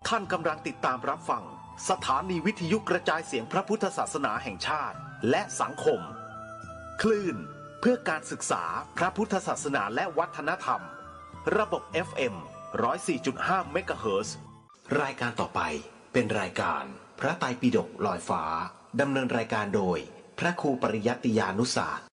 ท่านกำลังติดตามรับฟังสถานีวิทยุกระจายเสียงพระพุทธศาสนาแห่งชาติและสังคมคลื่นเพื่อการศึกษาพระพุทธศาสนาและวัฒนธรรมระบบ FM 104.5 เมกะเฮิรตซ์รายการต่อไปเป็นรายการพระไตรปิฎกลอยฟ้าดำเนินรายการโดยพระครูปริยัติยานุศาสตร์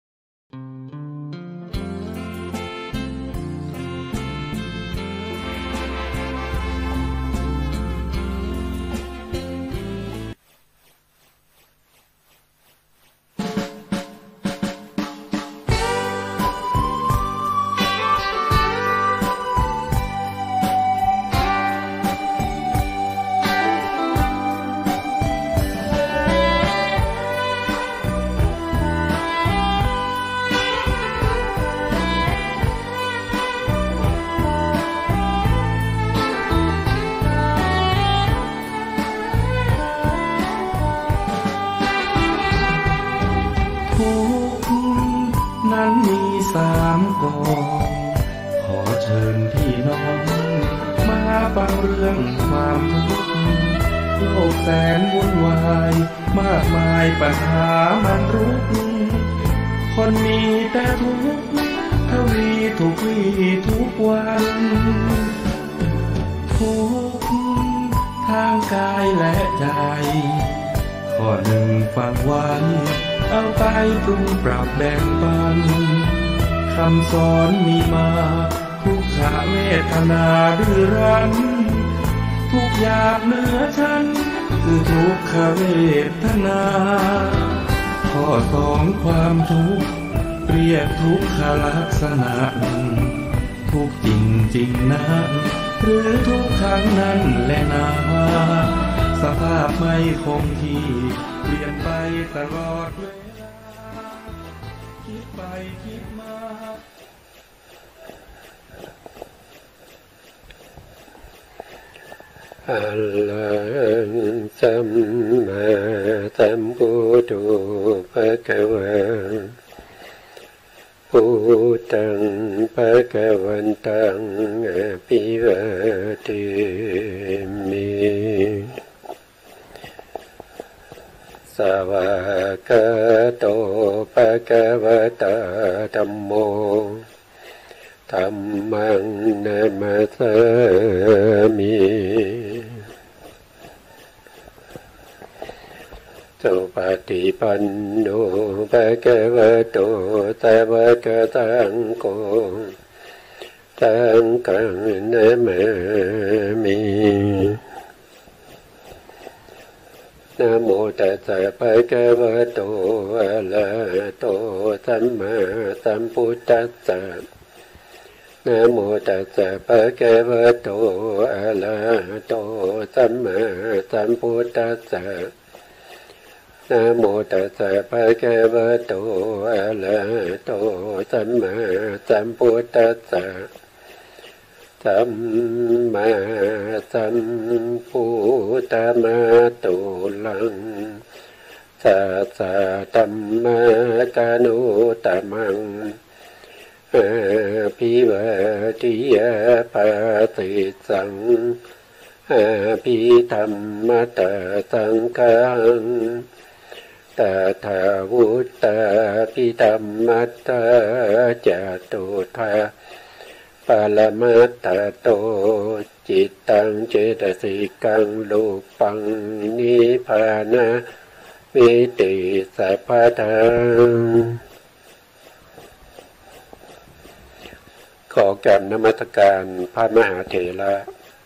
ปัญหามันรุกคนมีแต่ทุกข์ทวีทุกวี่ทุกวันทุกข์ทางกายและใจข้อหนึ่งฟังไว้เอาไปปรุงปรับแบ่งปันคำสอนมีมาทุกขเวทนาดื้อรั้นทุกอย่างเหนือฉันคือทุกขเวทนาข้อสองความทุกข์เรียกทุกขลักษณะทุกจริงจริงนั้นหรือทุกครั้งนั้นแลนาสภาพไม่คงที่เปลี่ยนไปตลอดเวลาคิดไปคิดมาอะระหังสัมมาสัมพุทโธภะคะวะพุทธังภะคะวันตังอะภิวาเทมิสวากขาโตภะคะวะตาธัมโมธัมมังนะมัสสามิสุปฏิปันโนภะคะวะโตสาวกสังโฆสังฆังนะมามินะโมตัสสะภะคะวะโตอะระหะโตสัมมาสัมพุทธัสสะนะโมตัสสะภะคะวะโตอะระหะโตสัมมาสัมพุทธัสสะนะโมตัสสะภะคะวะโตอะระหะโตสัมมาสัมพุทธัสสะสัมมาสัมพุทธมาตุลังสัสสะธัมมกานุตมังอาภิวาทิยาปาติสังอาภิธรรมตสังฆังตถาวุตตาภิธรรมัตตาจตุทาปรมัตถโตจิตตังเจตสิกังรูปังนิพพานะวิติสัพพทังขอกราบนมัสการพระมหาเถระ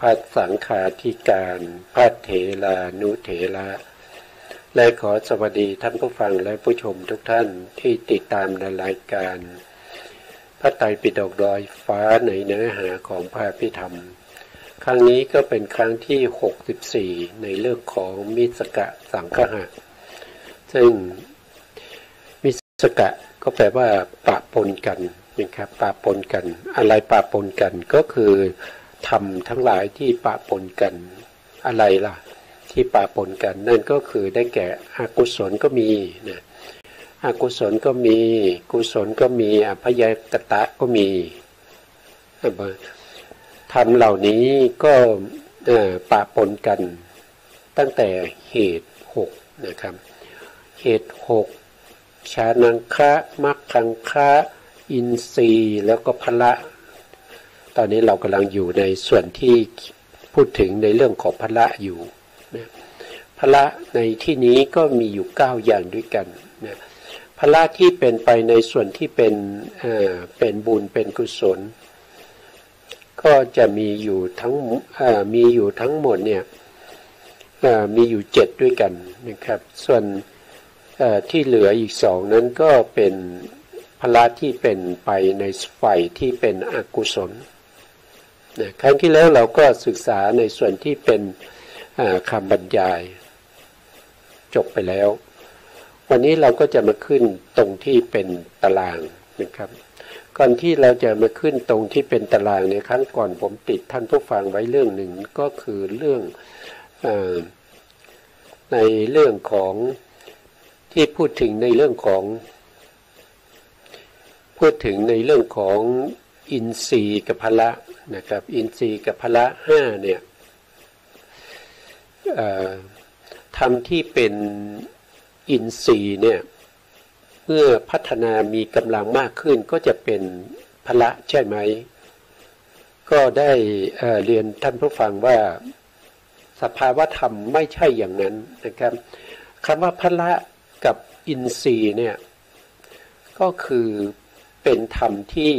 พระสังฆาธิการพระเถรานุเถระและขอสวัสดีท่านผู้ฟังและผู้ชมทุกท่านที่ติดตามในรายการพระไตรปิฎกลอยฟ้าในเนื้อหาของพระพิธรรมครั้งนี้ก็เป็นครั้งที่64ในเรื่องของมิสกะสังคหะซึ่งมิสกะก็แปลว่าปะปนกันนะครับปะปนกันอะไรปะปนกันก็คือธรรมทั้งหลายที่ปะปนกันอะไรล่ะที่ปะปนกันนั่นก็คือได้แก่อกุศลก็มีนะอกุศลก็มีกุศลก็มีอภยกตะก็มีธรรมเหล่านี้ก็ ปะปนกันตั้งแต่เหตุ6นะครับเหตุ6ชานังคะมัคคังคะอินทรีย์แล้วก็พละตอนนี้เรากำลังอยู่ในส่วนที่พูดถึงในเรื่องของพละอยู่นะพละในที่นี้ก็มีอยู่9อย่างด้วยกันนะพละที่เป็นไปในส่วนที่เป็นบุญเป็นกุศลก็จะมีอยู่ทั้งหมดเนี่ยมีอยู่7ด้วยกันนะครับส่วนที่เหลืออีก2นั้นก็เป็นพละที่เป็นไปในฝ่ายที่เป็นอกุศลนะครั้งที่แล้วเราก็ศึกษาในส่วนที่เป็นคำบรรยายจบไปแล้ววันนี้เราก็จะมาขึ้นตรงที่เป็นตารางนะครับก่อนที่เราจะมาขึ้นตรงที่เป็นตารางในครั้งก่อนผมติดท่านผู้ฟังไว้เรื่องหนึ่งก็คือเรื่องในเรื่องของที่พูดถึงในเรื่องของอินทรีย์กับพละนะครับอินทรีย์กับพละ5เนี่ยธรรมที่เป็นอินทรีย์เนี่ยเมื่อพัฒนามีกำลังมากขึ้นก็จะเป็นพละใช่ไหมก็ได้เรียนท่านผู้ฟังว่าสภาวธรรมไม่ใช่อย่างนั้นนะครับคำว่าพละกับอินทรีย์เนี่ยก็คือเป็นธรรมที่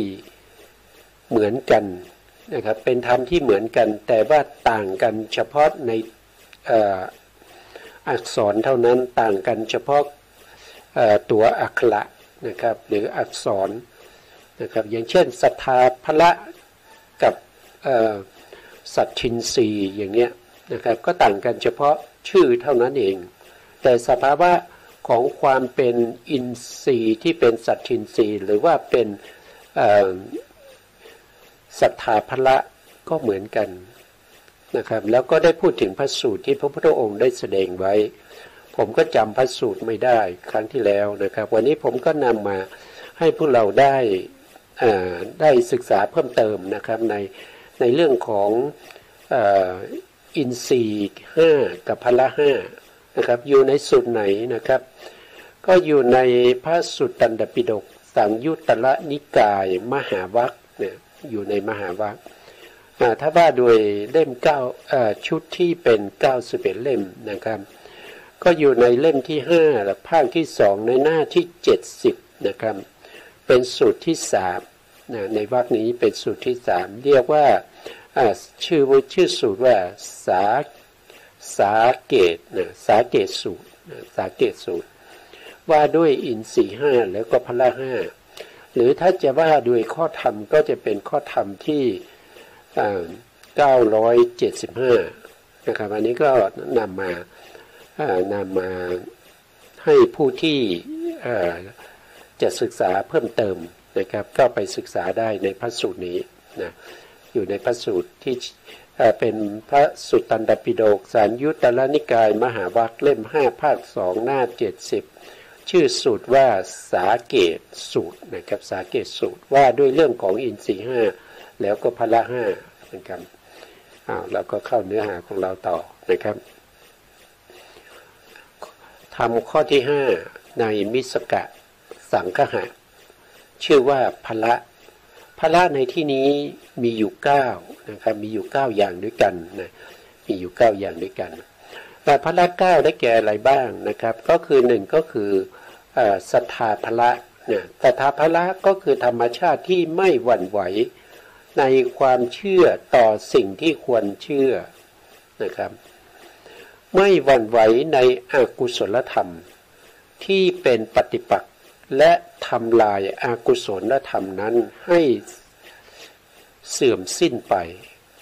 เหมือนกันนะครับเป็นธรรมที่เหมือนกันแต่ว่าต่างกันเฉพาะในอักษรเท่านั้นต่างกันเฉพาะตัวอักขระนะครับหรืออักษรนะครับอย่างเช่นศรัทธาพละกับสัตทินรีอย่างเนี้ยนะครับก็ต่างกันเฉพาะชื่อเท่านั้นเองแต่สภาวะของความเป็นอินทรีย์ที่เป็นสัตทินรีหรือว่าเป็นศรัทธาพละก็เหมือนกันนะครับแล้วก็ได้พูดถึงพระสูตรที่พระพุทธองค์ได้แสดงไว้ผมก็จำพระสูตรไม่ได้ครั้งที่แล้วนะครับวันนี้ผมก็นำมาให้พวกเราได้ศึกษาเพิ่มเติมนะครับในเรื่องของอินทรีย์5กับพละ5นะครับอยู่ในสูตรไหนนะครับก็อยู่ในพระสุตตันตปิฎกสังยุตตรนิกายมหาวรรคเนี่ยอยู่ในมหาวรรคถ้าว่าโดยเล่ม9ชุดที่เป็น91เล่มนะครับก็อยู่ในเล่มที่5และภาคที่2ในหน้าที่70นะครับเป็นสูตรที่3นะในวรรคนี้เป็นสูตรที่3เรียกว่าชื่อสูตรว่าสาเกตนะสาเกตสูตรสาเกตสูตรว่าด้วยอินทรีย์5แล้วก็พละ5หรือถ้าจะว่าด้วยข้อธรรมก็จะเป็นข้อธรรมที่975นะครับอันนี้ก็นำมาให้ผู้ที่จะศึกษาเพิ่มเติมนะครับก็ไปศึกษาได้ในพระสูตรนี้นะอยู่ในพระสูตรที่เป็นพระสุตตันตปิฎกสังยุตตรนิกายมหาวรรคเล่ม5ภาค2หน้า70ชื่อสูตรว่าสาเกตสูตรนะครับสาเกตสูตรว่าด้วยเรื่องของอินทรีย์5แล้วก็พละ5นะครับแล้วก็เข้าเนื้อหาของเราต่อนะครับธรรมข้อที่5ในมิสกะสังคหะชื่อว่าพละในที่นี้มีอยู่9นะครับมีอยู่9อย่างด้วยกันนะมีอยู่9อย่างด้วยกันแต่พละ9ได้แก่อะไรบ้างนะครับก็คือ1ก็คือศรัทธาพละเนี่ยศรัทธาพละก็คือธรรมชาติที่ไม่หวั่นไหวในความเชื่อต่อสิ่งที่ควรเชื่อนะครับไม่หวั่นไหวในอกุศลธรรมที่เป็นปฏิปักษ์และทำลายอกุศลธรรมนั้นให้เสื่อมสิ้นไป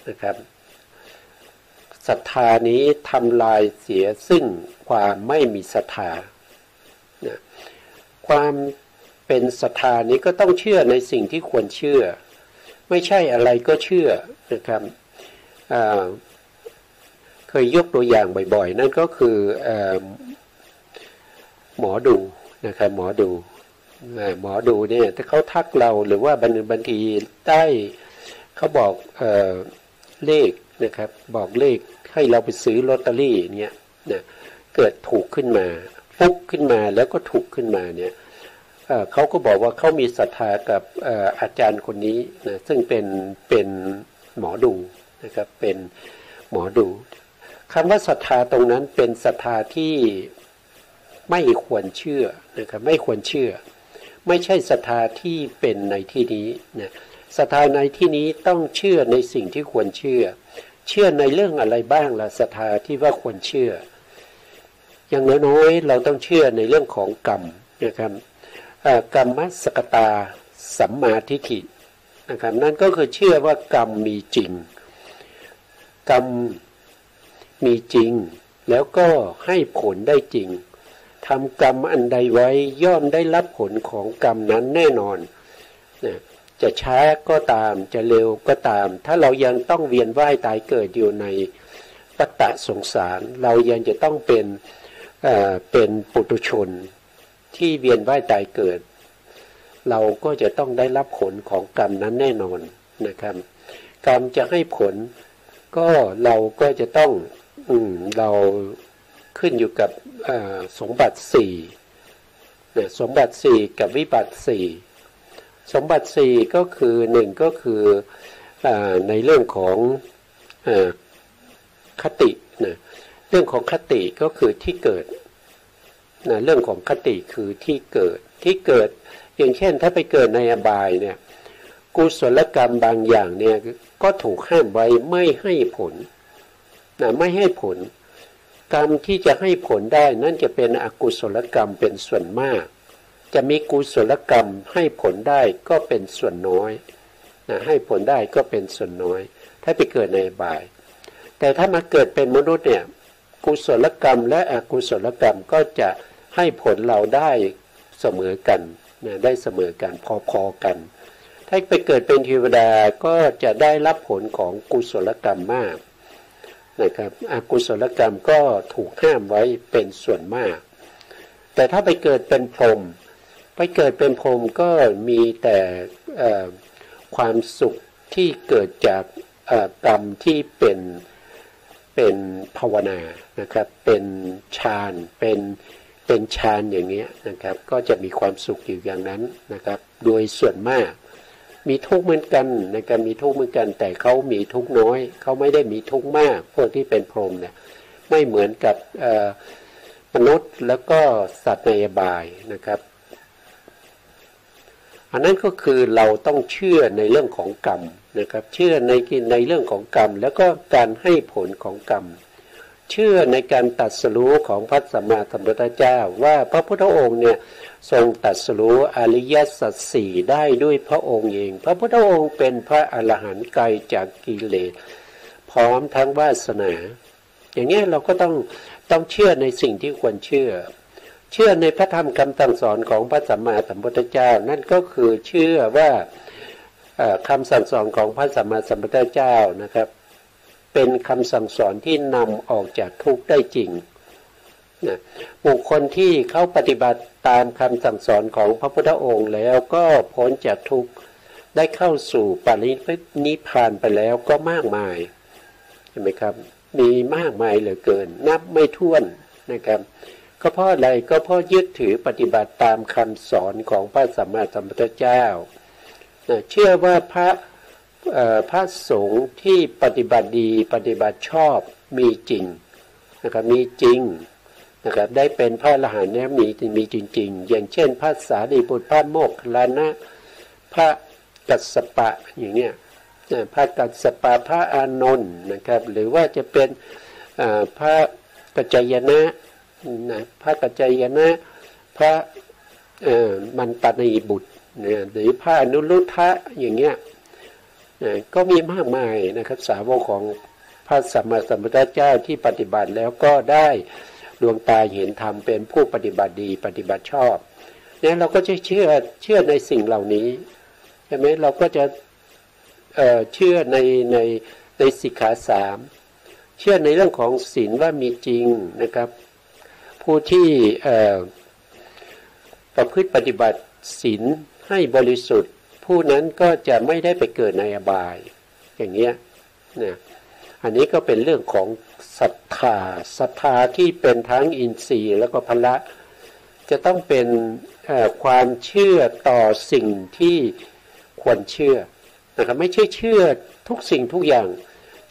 นะครับศรัทธานี้ทำลายเสียซึ่งความไม่มีศรัทธานะความเป็นศรัทธานี้ก็ต้องเชื่อในสิ่งที่ควรเชื่อไม่ใช่อะไรก็เชื่อนะครับเคยยกตัวอย่างบ่อยๆนั่นก็คือหมอดูนะครับหมอดูเนี่ยถ้าเขาทักเราหรือว่าบางทีได้เขาบอกเลข นะครับบอกเลขให้เราไปซื้อลอตเตอรี่เนี่ยนะเกิดถูกขึ้นมาฟุกขึ้นมาแล้วก็ถูกขึ้นมาเนี่ยเขาก็บอกว่าเขามีศรัทธากับอาจารย์คนนี้นะซึ่งเป็นหมอดูนะครับเป็นหมอดูคำว่าศรัทธาตรงนั้นเป็นศรัทธาที่ไม่ควรเชื่อนะครับไม่ควรเชื่อไม่ใช่ศรัทธาที่เป็นในที่นี้นะศรัทธาในที่นี้ต้องเชื่อในสิ่งที่ควรเชื่อเชื่อในเรื่องอะไรบ้างล่ะศรัทธาที่ว่าควรเชื่ออย่างน้อยๆเราต้องเชื่อในเรื่องของกรรมนะครับกรรมสกตาสัมมาทิฏฐินะครับนั่นก็คือเชื่อว่ากรรมมีจริงกรรมมีจริงแล้วก็ให้ผลได้จริงทำกรรมอันใดไว้ย่อมได้รับผลของกรรมนั้นแน่นอนนะจะช้าก็ตามจะเร็วก็ตามถ้าเรายังต้องเวียนว่ายตายเกิดอยู่ในวัฏสงสารเรายังจะต้องเป็นปุถุชนที่เวียนว่ายตายเกิดเราก็จะต้องได้รับผลของกรรมนั้นแน่นอนนะครับกรรมจะให้ผลก็เราก็จะต้องเราขึ้นอยู่กับสมบัติสี่นะสมบัติสี่กับวิบัติสี่สมบัติสี่ก็คือหนึ่งก็คือในเรื่องของคตินะเรื่องของคติก็คือที่เกิดนะเรื่องของคติคือที่เกิดอย่างเช่นถ้าไปเกิดในอบายเนี่ยกุศลกรรมบางอย่างเนี่ยก็ถูกห้ามไว้ไม่ให้ผลนะไม่ให้ผลกรรมที่จะให้ผลได้นั่นจะเป็นอกุศลกรรมเป็นส่วนมากจะมีกุศลกรรมให้ผลได้ก็เป็นส่วนน้อยนะให้ผลได้ก็เป็นส่วนน้อยถ้าไปเกิดในอบายแต่ถ้ามาเกิดเป็นมนุษย์เนี่ยกุศลกรรมและอกุศลกรรมก็จะให้ผลเราได้เสมอกันนะได้เสมอกันพอๆกันถ้าไปเกิดเป็นเทวดาก็จะได้รับผลของกุศลกรรมมากนะครับอกุศลกรรมก็ถูกห้ามไว้เป็นส่วนมากแต่ถ้าไปเกิดเป็นพรหมก็มีแต่ความสุขที่เกิดจากกรรมที่เป็นภาวนานะครับเป็นฌานเป็นฌานอย่างนี้นะครับก็จะมีความสุขอยู่อย่างนั้นนะครับโดยส่วนมากมีทุกข์เหมือนกันนะครับมีทุกข์เหมือนกันแต่เขามีทุกข์น้อยเขาไม่ได้มีทุกข์มากพวกที่เป็นพรหมเนี่ยไม่เหมือนกับมนุษย์แล้วก็สัตว์ในอบายนะครับอันนั้นก็คือเราต้องเชื่อในเรื่องของกรรมนะครับเชื่อในเรื่องของกรรมแล้วก็การให้ผลของกรรมเชื่อในการตรัสรู้ของพระสัมมาสัมพุทธเจ้าว่าพระพุทธองค์เนี่ยทรงตรัสรู้อริยสัจสี่ได้ด้วยพระองค์เองพระพุทธองค์เป็นพระอรหันต์ไกลจากกิเลสพร้อมทั้งวาสนาอย่างนี้เราก็ต้องเชื่อในสิ่งที่ควรเชื่อในพระธรรมคำสั่งสอนของพระสัมมาสัมพุทธเจ้านั่นก็คือเชื่อว่าคำสั่งสอนของพระสัมมาสัมพุทธเจ้านะครับเป็นคำสั่งสอนที่นำออกจากทุกข์ได้จริงนะบุคคลที่เขาปฏิบัติตามคำสั่งสอนของพระพุทธองค์แล้วก็พ้นจากทุกข์ได้เข้าสู่ปรินิพพานไปแล้วก็มากมายเห็นไหมครับมีมากมายเหลือเกินนับไม่ถ้วนนะครับก็เพราะอะไรก็เพราะยึดถือปฏิบัติตามคำสอนของพระสัมมาสัมพุทธเจ้าเชื่อว่าพระสงฆ์ที่ปฏิบัติดีปฏิบัติชอบมีจริงนะครับมีจริงนะครับได้เป็นพระอรหันต์เนี่ยมีจริงๆอย่างเช่นพระสารีบุตรพระโมคคัลลานะพระกัสสปะอย่างเนี้ยพระกัสสปะพระอานนท์นะครับหรือว่าจะเป็นพระกัจจายนะพระกัจจายนะพระมันตนีบุตรหรือพระอนุรุทธะอย่างเงี้ยก็มีมากมายนะครับสาวกของพระสัมมาสัมพุทธเจ้าที่ปฏิบัติแล้วก็ได้ดวงตาเห็นธรรมเป็นผู้ปฏิบัติดีปฏิบัติชอบเนี่ยเราก็จะเชื่อในสิ่งเหล่านี้ใช่ไหมเราก็จะเชื่อในสิกขาสามเชื่อในเรื่องของศีลว่ามีจริงนะครับผู้ที่ประพฤติปฏิบัติศีลให้บริสุทธิ์ผู้นั้นก็จะไม่ได้ไปเกิดในอบายอย่างเงี้ยนะ อันนี้ก็เป็นเรื่องของศรัทธาที่เป็นทั้งอินทรีย์แล้วก็พละจะต้องเป็นความเชื่อต่อสิ่งที่ควรเชื่อนะครับไม่ใช่เชื่อทุกสิ่งทุกอย่าง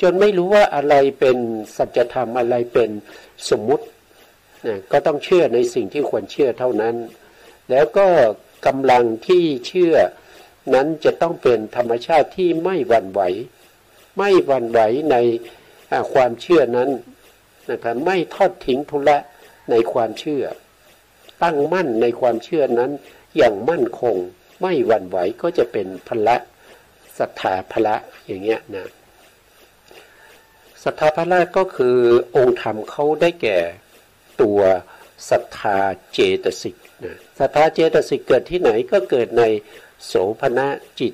จนไม่รู้ว่าอะไรเป็นสัจธรรมอะไรเป็นสมมุตินะก็ต้องเชื่อในสิ่งที่ควรเชื่อเท่านั้นแล้วก็กำลังที่เชื่อนั้นจะต้องเป็นธรรมชาติที่ไม่หวั่นไหวในความเชื่อนั้นนะครับไม่ทอดทิ้งทุละในความเชื่อตั้งมั่นในความเชื่อนั้นอย่างมั่นคงไม่หวั่นไหวก็จะเป็นพละศรัทธาพละอย่างเงี้ยนะศรัทธาพละก็คือองค์ธรรมเขาได้แก่ตัวศรัทธาเจตสิกนะศรัทธาเจตสิกเกิดที่ไหนก็เกิดในโสภณจิต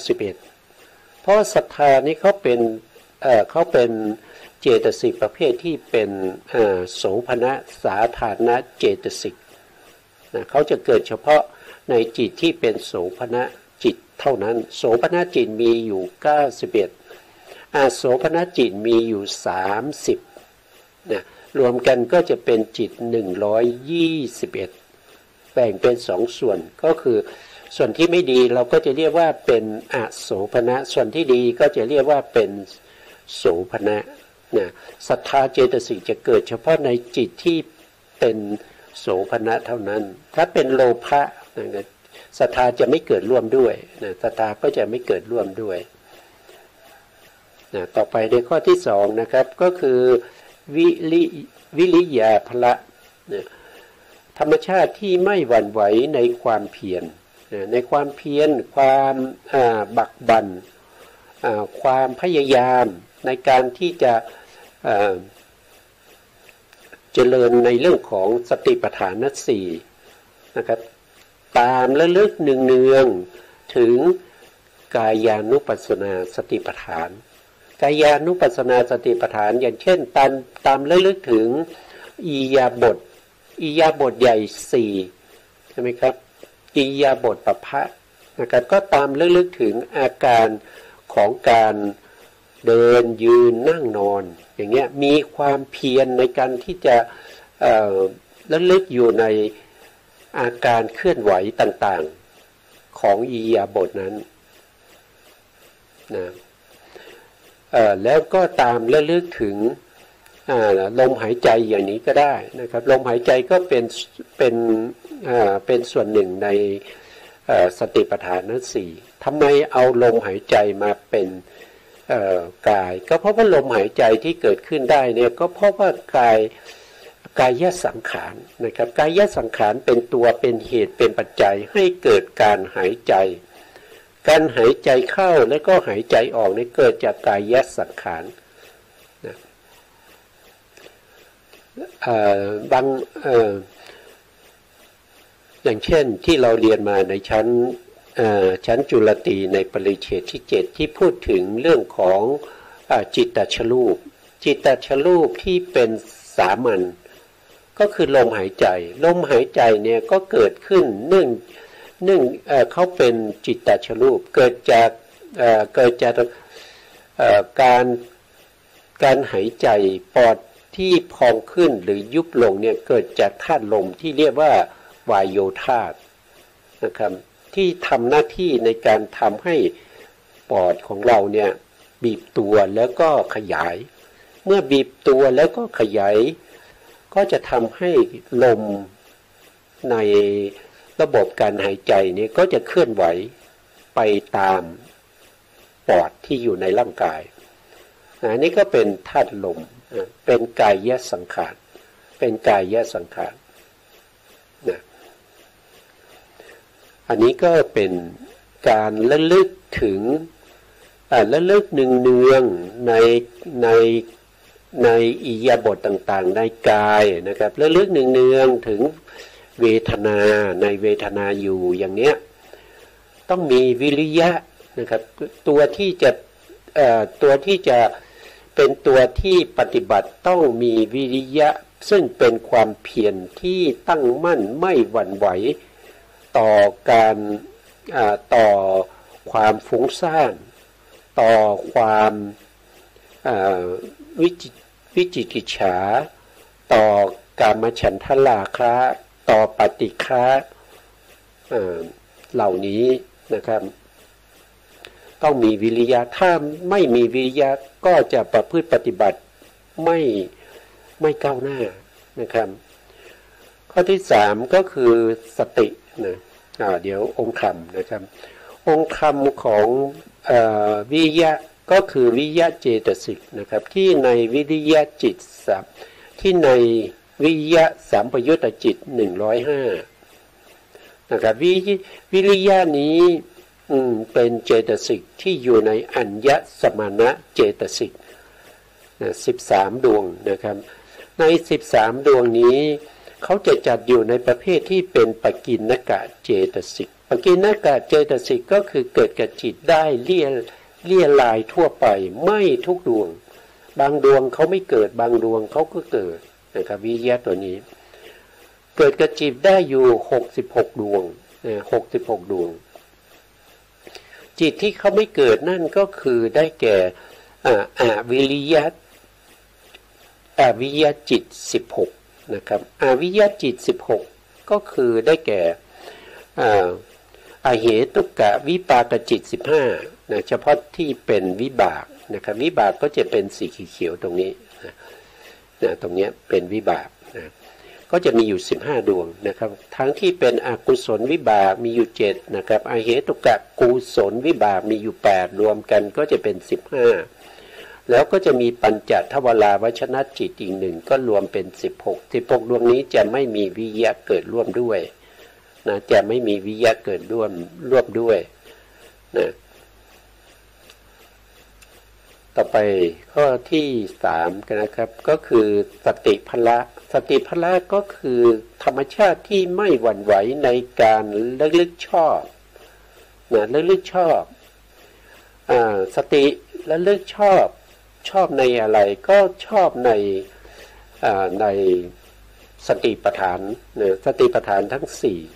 91เพราะศรัทธานี้เขาเป็นเจตสิกประเภทที่เป็นโสภณสาธารณเจตสิกนะเขาจะเกิดเฉพาะในจิตที่เป็นโสภณจิตเท่านั้นโสภณจิตมีอยู่91โสภณจิตมีอยู่30นะรวมกันก็จะเป็นจิต121แบ่งเป็น2ส่วนก็คือส่วนที่ไม่ดีเราก็จะเรียกว่าเป็นอโสภณส่วนที่ดีก็จะเรียกว่าเป็นโสภณนะศรัทธาเจตสิกจะเกิดเฉพาะในจิตที่เป็นโสภณเท่านั้นถ้าเป็นโลภะนะศรัทธาจะไม่เกิดร่วมด้วยนะศรัทธาก็จะไม่เกิดร่วมด้วยนะต่อไปในข้อที่2นะครับก็คือวิริยาพละนะธรรมชาติที่ไม่หวั่นไหวในความเพียรในความเพียรความบักบั่นความพยายามในการที่จะเจริญในเรื่องของสติปัฏฐาน4นะครับตามระลึกเนืองๆถึงกายานุปัสสนาสติปัฏฐานกายานุปัสสนาสติปัฏฐานอย่างเช่นตามระลึกถึงอิริยาบถใหญ่4ใช่ไหมครับอิริยาบถปภะนะครับก็ตามระลึกถึงอาการของการเดินยืนนั่งนอนอย่างเงี้ยมีความเพียรในการที่จะระลึกอยู่ในอาการเคลื่อนไหวต่างๆของอิริยาบถนั้นนะแล้วก็ตามระลึกถึงลมหายใจอย่างนี้ก็ได้นะครับลมหายใจก็เป็นส่วนหนึ่งในสติปัฏฐานทั้ง4ทำไมเอาลมหายใจมาเป็นกายก็เพราะว่าลมหายใจที่เกิดขึ้นได้เนี่ยก็เพราะว่ากายสังขารนะครับกายสังขารเป็นตัวเป็นเหตุเป็นปัจจัยให้เกิดการหายใจการหายใจเข้าและก็หายใจออกนี่เกิดจากกายสังขารนะอย่างเช่นที่เราเรียนมาในชั้นจุลตรีในปริเฉดที่7ที่พูดถึงเรื่องของจิตตชรูปที่เป็นสามัญก็คือลมหายใจเนี่ยก็เกิดขึ้นเนื่องเขาเป็นจิตตชรูปเกิดจากการหายใจปอดที่พองขึ้นหรือยุบลงเนี่ยเกิดจากธาตุลมที่เรียกว่าวายโยธาตุนะครับที่ทำหน้าที่ในการทำให้ปอดของเราเนี่ยบีบตัวแล้วก็ขยายเมื่อบีบตัวแล้วก็ขยายก็จะทำให้ลมในระบบการหายใจนี้ก็จะเคลื่อนไหวไปตามปอดที่อยู่ในร่างกายอันนี้ก็เป็นธาตุลมเป็นกายสังขารนะอันนี้ก็เป็นการระลึกถึงระลึกเนืองๆในอิริยาบถต่างๆในกายนะครับระลึกเนืองๆถึงเวทนาในเวทนาอยู่อย่างเนี้ยต้องมีวิริยะนะครับตัวที่จะเป็นตัวที่ปฏิบัติต้องมีวิริยะซึ่งเป็นความเพียรที่ตั้งมั่นไม่หวั่นไหวต่อความฟุ้งซ่านต่อความ วิจิกิจฉาต่อกามฉันทราคะต่อปฏิฆะเหล่านี้นะครับต้องมีวิริยะถ้าไม่มีวิริยะก็จะประพฤติปฏิบัติไม่ก้าวหน้านะครับข้อที่สามก็คือสตินะเดี๋ยวองค์คำนะครับองค์คำของวิริยะก็คือวิริยะเจตสิกนะครับที่ในวิริยะจิตที่ในวิริยะสัมปยุตตจิต105นะครับวิริยะนี้เป็นเจตสิกที่อยู่ในอัญญสมณะเจตสิก13ดวงนะครับใน13ดวงนี้เขาจะจัดอยู่ในประเภทที่เป็นปกิณกะเจตสิกปกิณกะเจตสิกก็คือเกิดกับจิตได้เลี่ยลายทั่วไปไม่ทุกดวงบางดวงเขาไม่เกิดบางดวงเขาก็เกิดนะครับวิริยะตัวนี้เกิดกับจิตได้อยู่66ดวง66ดวงจิตที่เขาไม่เกิดนั่นก็คือได้แก่วิริยะจิต16นะครับวิริยะจิต16ก็คือได้แก่อเหตุกะวิปากจิต15นะเฉพาะที่เป็นวิบากนะครับวิบากก็จะเป็นสีเขียวตรงนี้นะตรงนี้เป็นวิบากนะก็จะมีอยู่15ดวงนะครับทั้งที่เป็นอกุศลวิบากมีอยู่7นะครับอเหตุกะกุศลวิบากมีอยู่8รวมกันก็จะเป็น15แล้วก็จะมีปัญจทวาราวชนจิตอีก1ก็รวมเป็น16ดวงนี้จะไม่มีวิริยะเกิดร่วมด้วยนะจะไม่มีวิริยะเกิดร่วมด้วยนะต่อไปข้อที่3กันนะครับก็คือสติพละสติพละก็คือธรรมชาติที่ไม่หวั่นไหวในการระลึกชอบนะระลึกชอบสติระลึกชอบในอะไรก็ชอบในสติปัฏฐานนะสติปัฏฐานทั้ง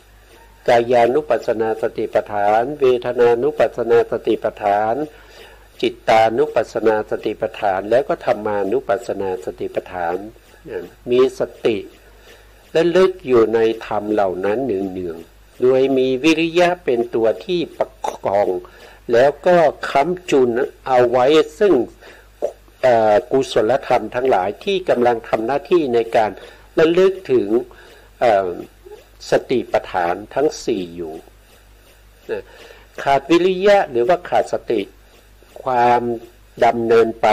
4กายานุปัสสนาสติปัฏฐานเวทนานุปัสสนาสติปัฏฐานจิตตานุปัสสนาสติปัฏฐานแล้วก็ธรรมานุปัสสนาสติปัฏฐานมีสติและลึกอยู่ในธรรมเหล่านั้นเนืองๆโดยมีวิริยะเป็นตัวที่ประคองแล้วก็ค้ำจุนเอาไว้ซึ่งกุศลธรรมทั้งหลายที่กำลังทำหน้าที่ในการระลึกถึงสติปัฏฐานทั้ง4อยู่ขาดวิริยะหรือว่าขาดสติความดำเนินไป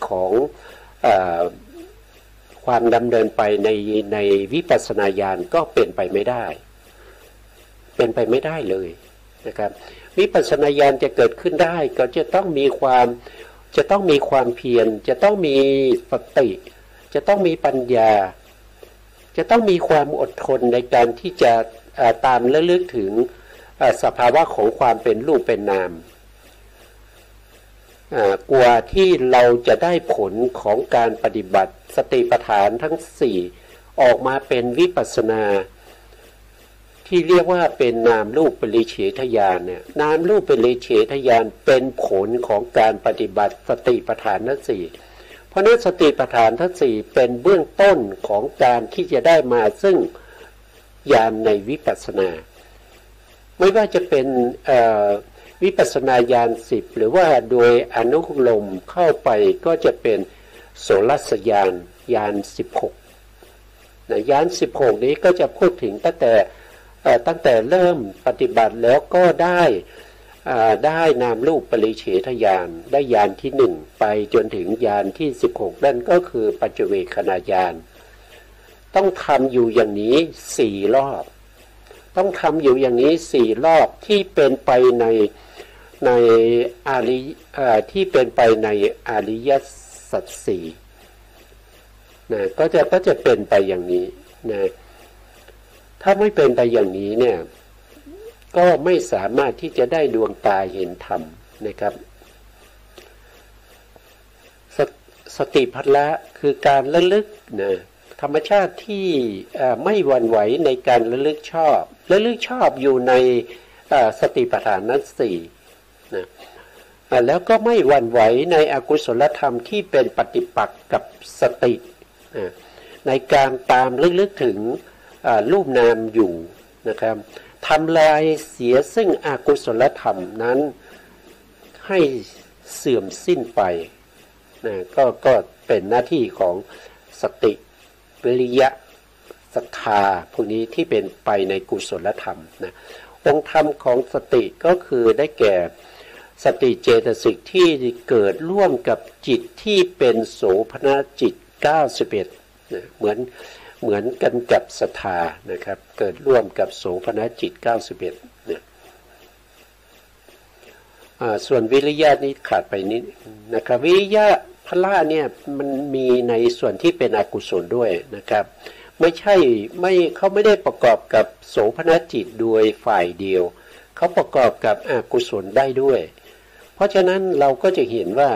ของความดำเนินไปในวิปัสสนาญาณก็เป็นไปไม่ได้เลยนะครับวิปัสสนาญาณจะเกิดขึ้นได้ก็จะต้องมีความเพียรจะต้องมีสติจะต้องมีปัญญาจะต้องมีความอดทนในการที่จะตามระลึกถึงสภาวะของความเป็นรูปเป็นนามกว่าที่เราจะได้ผลของการปฏิบัติสติปัฏฐานทั้ง4ออกมาเป็นวิปัสสนาที่เรียกว่าเป็นนามรูปปริเฉทญาณเนี่ยนามรูปปริเฉทญาณเป็นผลของการปฏิบัติสติปัฏฐานทั้ง4เพราะนั้นสติปัฏฐานทั้ง4เป็นเบื้องต้นของการที่จะได้มาซึ่งญาณในวิปัสสนาไม่ว่าจะเป็นวิปัสสนาญาณ10หรือว่าโดยอนุโลมเข้าไปก็จะเป็นโสรัสญาณ16นะญาณ16นี้ก็จะพูดถึงตั้งแต่เริ่มปฏิบัติแล้วก็ได้นามรูปปริเฉทญาณได้ญาณที่1ไปจนถึงญาณที่16นั่นก็คือปัจเจเวคขณญาณต้องทำอยู่อย่างนี้4รอบต้องทำอยู่อย่างนี้4รอบที่เป็นไปในที่เป็นไปในอริยสัจ4นะก็จะเป็นไปอย่างนี้นะถ้าไม่เป็นไปอย่างนี้เนี่ยก็ไม่สามารถที่จะได้ดวงตาเห็นธรรมนะครับสติพละคือการระลึกนะธรรมชาติที่ไม่หวั่นไหวในการระลึกชอบอยู่ในสติปัฏฐานนั้น4นะ แล้วก็ไม่หวั่นไหวในอกุศลธรรมที่เป็นปฏิปักษ์กับสติในการตามลึกๆถึงรูปนามอยู่นะครับทำลายเสียซึ่งอกุศลธรรมนั้นให้เสื่อมสิ้นไปนะก็เป็นหน้าที่ของสติวิริยะศรัทธาพวกนี้ที่เป็นไปในกุศลธรรมนะองค์ธรรมของสติก็คือได้แก่สติเจตสิกที่เกิดร่วมกับจิตที่เป็นโสภณจิต91นะเหมือนกันกับศรัทธานะครับเกิดร่วมกับโสภณจิต91นะส่วนวิริยะนี้ขาดไปนิดนะครับวิริยะพละเนี่ยมันมีในส่วนที่เป็นอกุศลด้วยนะครับเขาไม่ได้ประกอบกับโสภณจิตโดยฝ่ายเดียวเขาประกอบกับอกุศลได้ด้วยเพราะฉะนั้นเราก็จะเห็นว่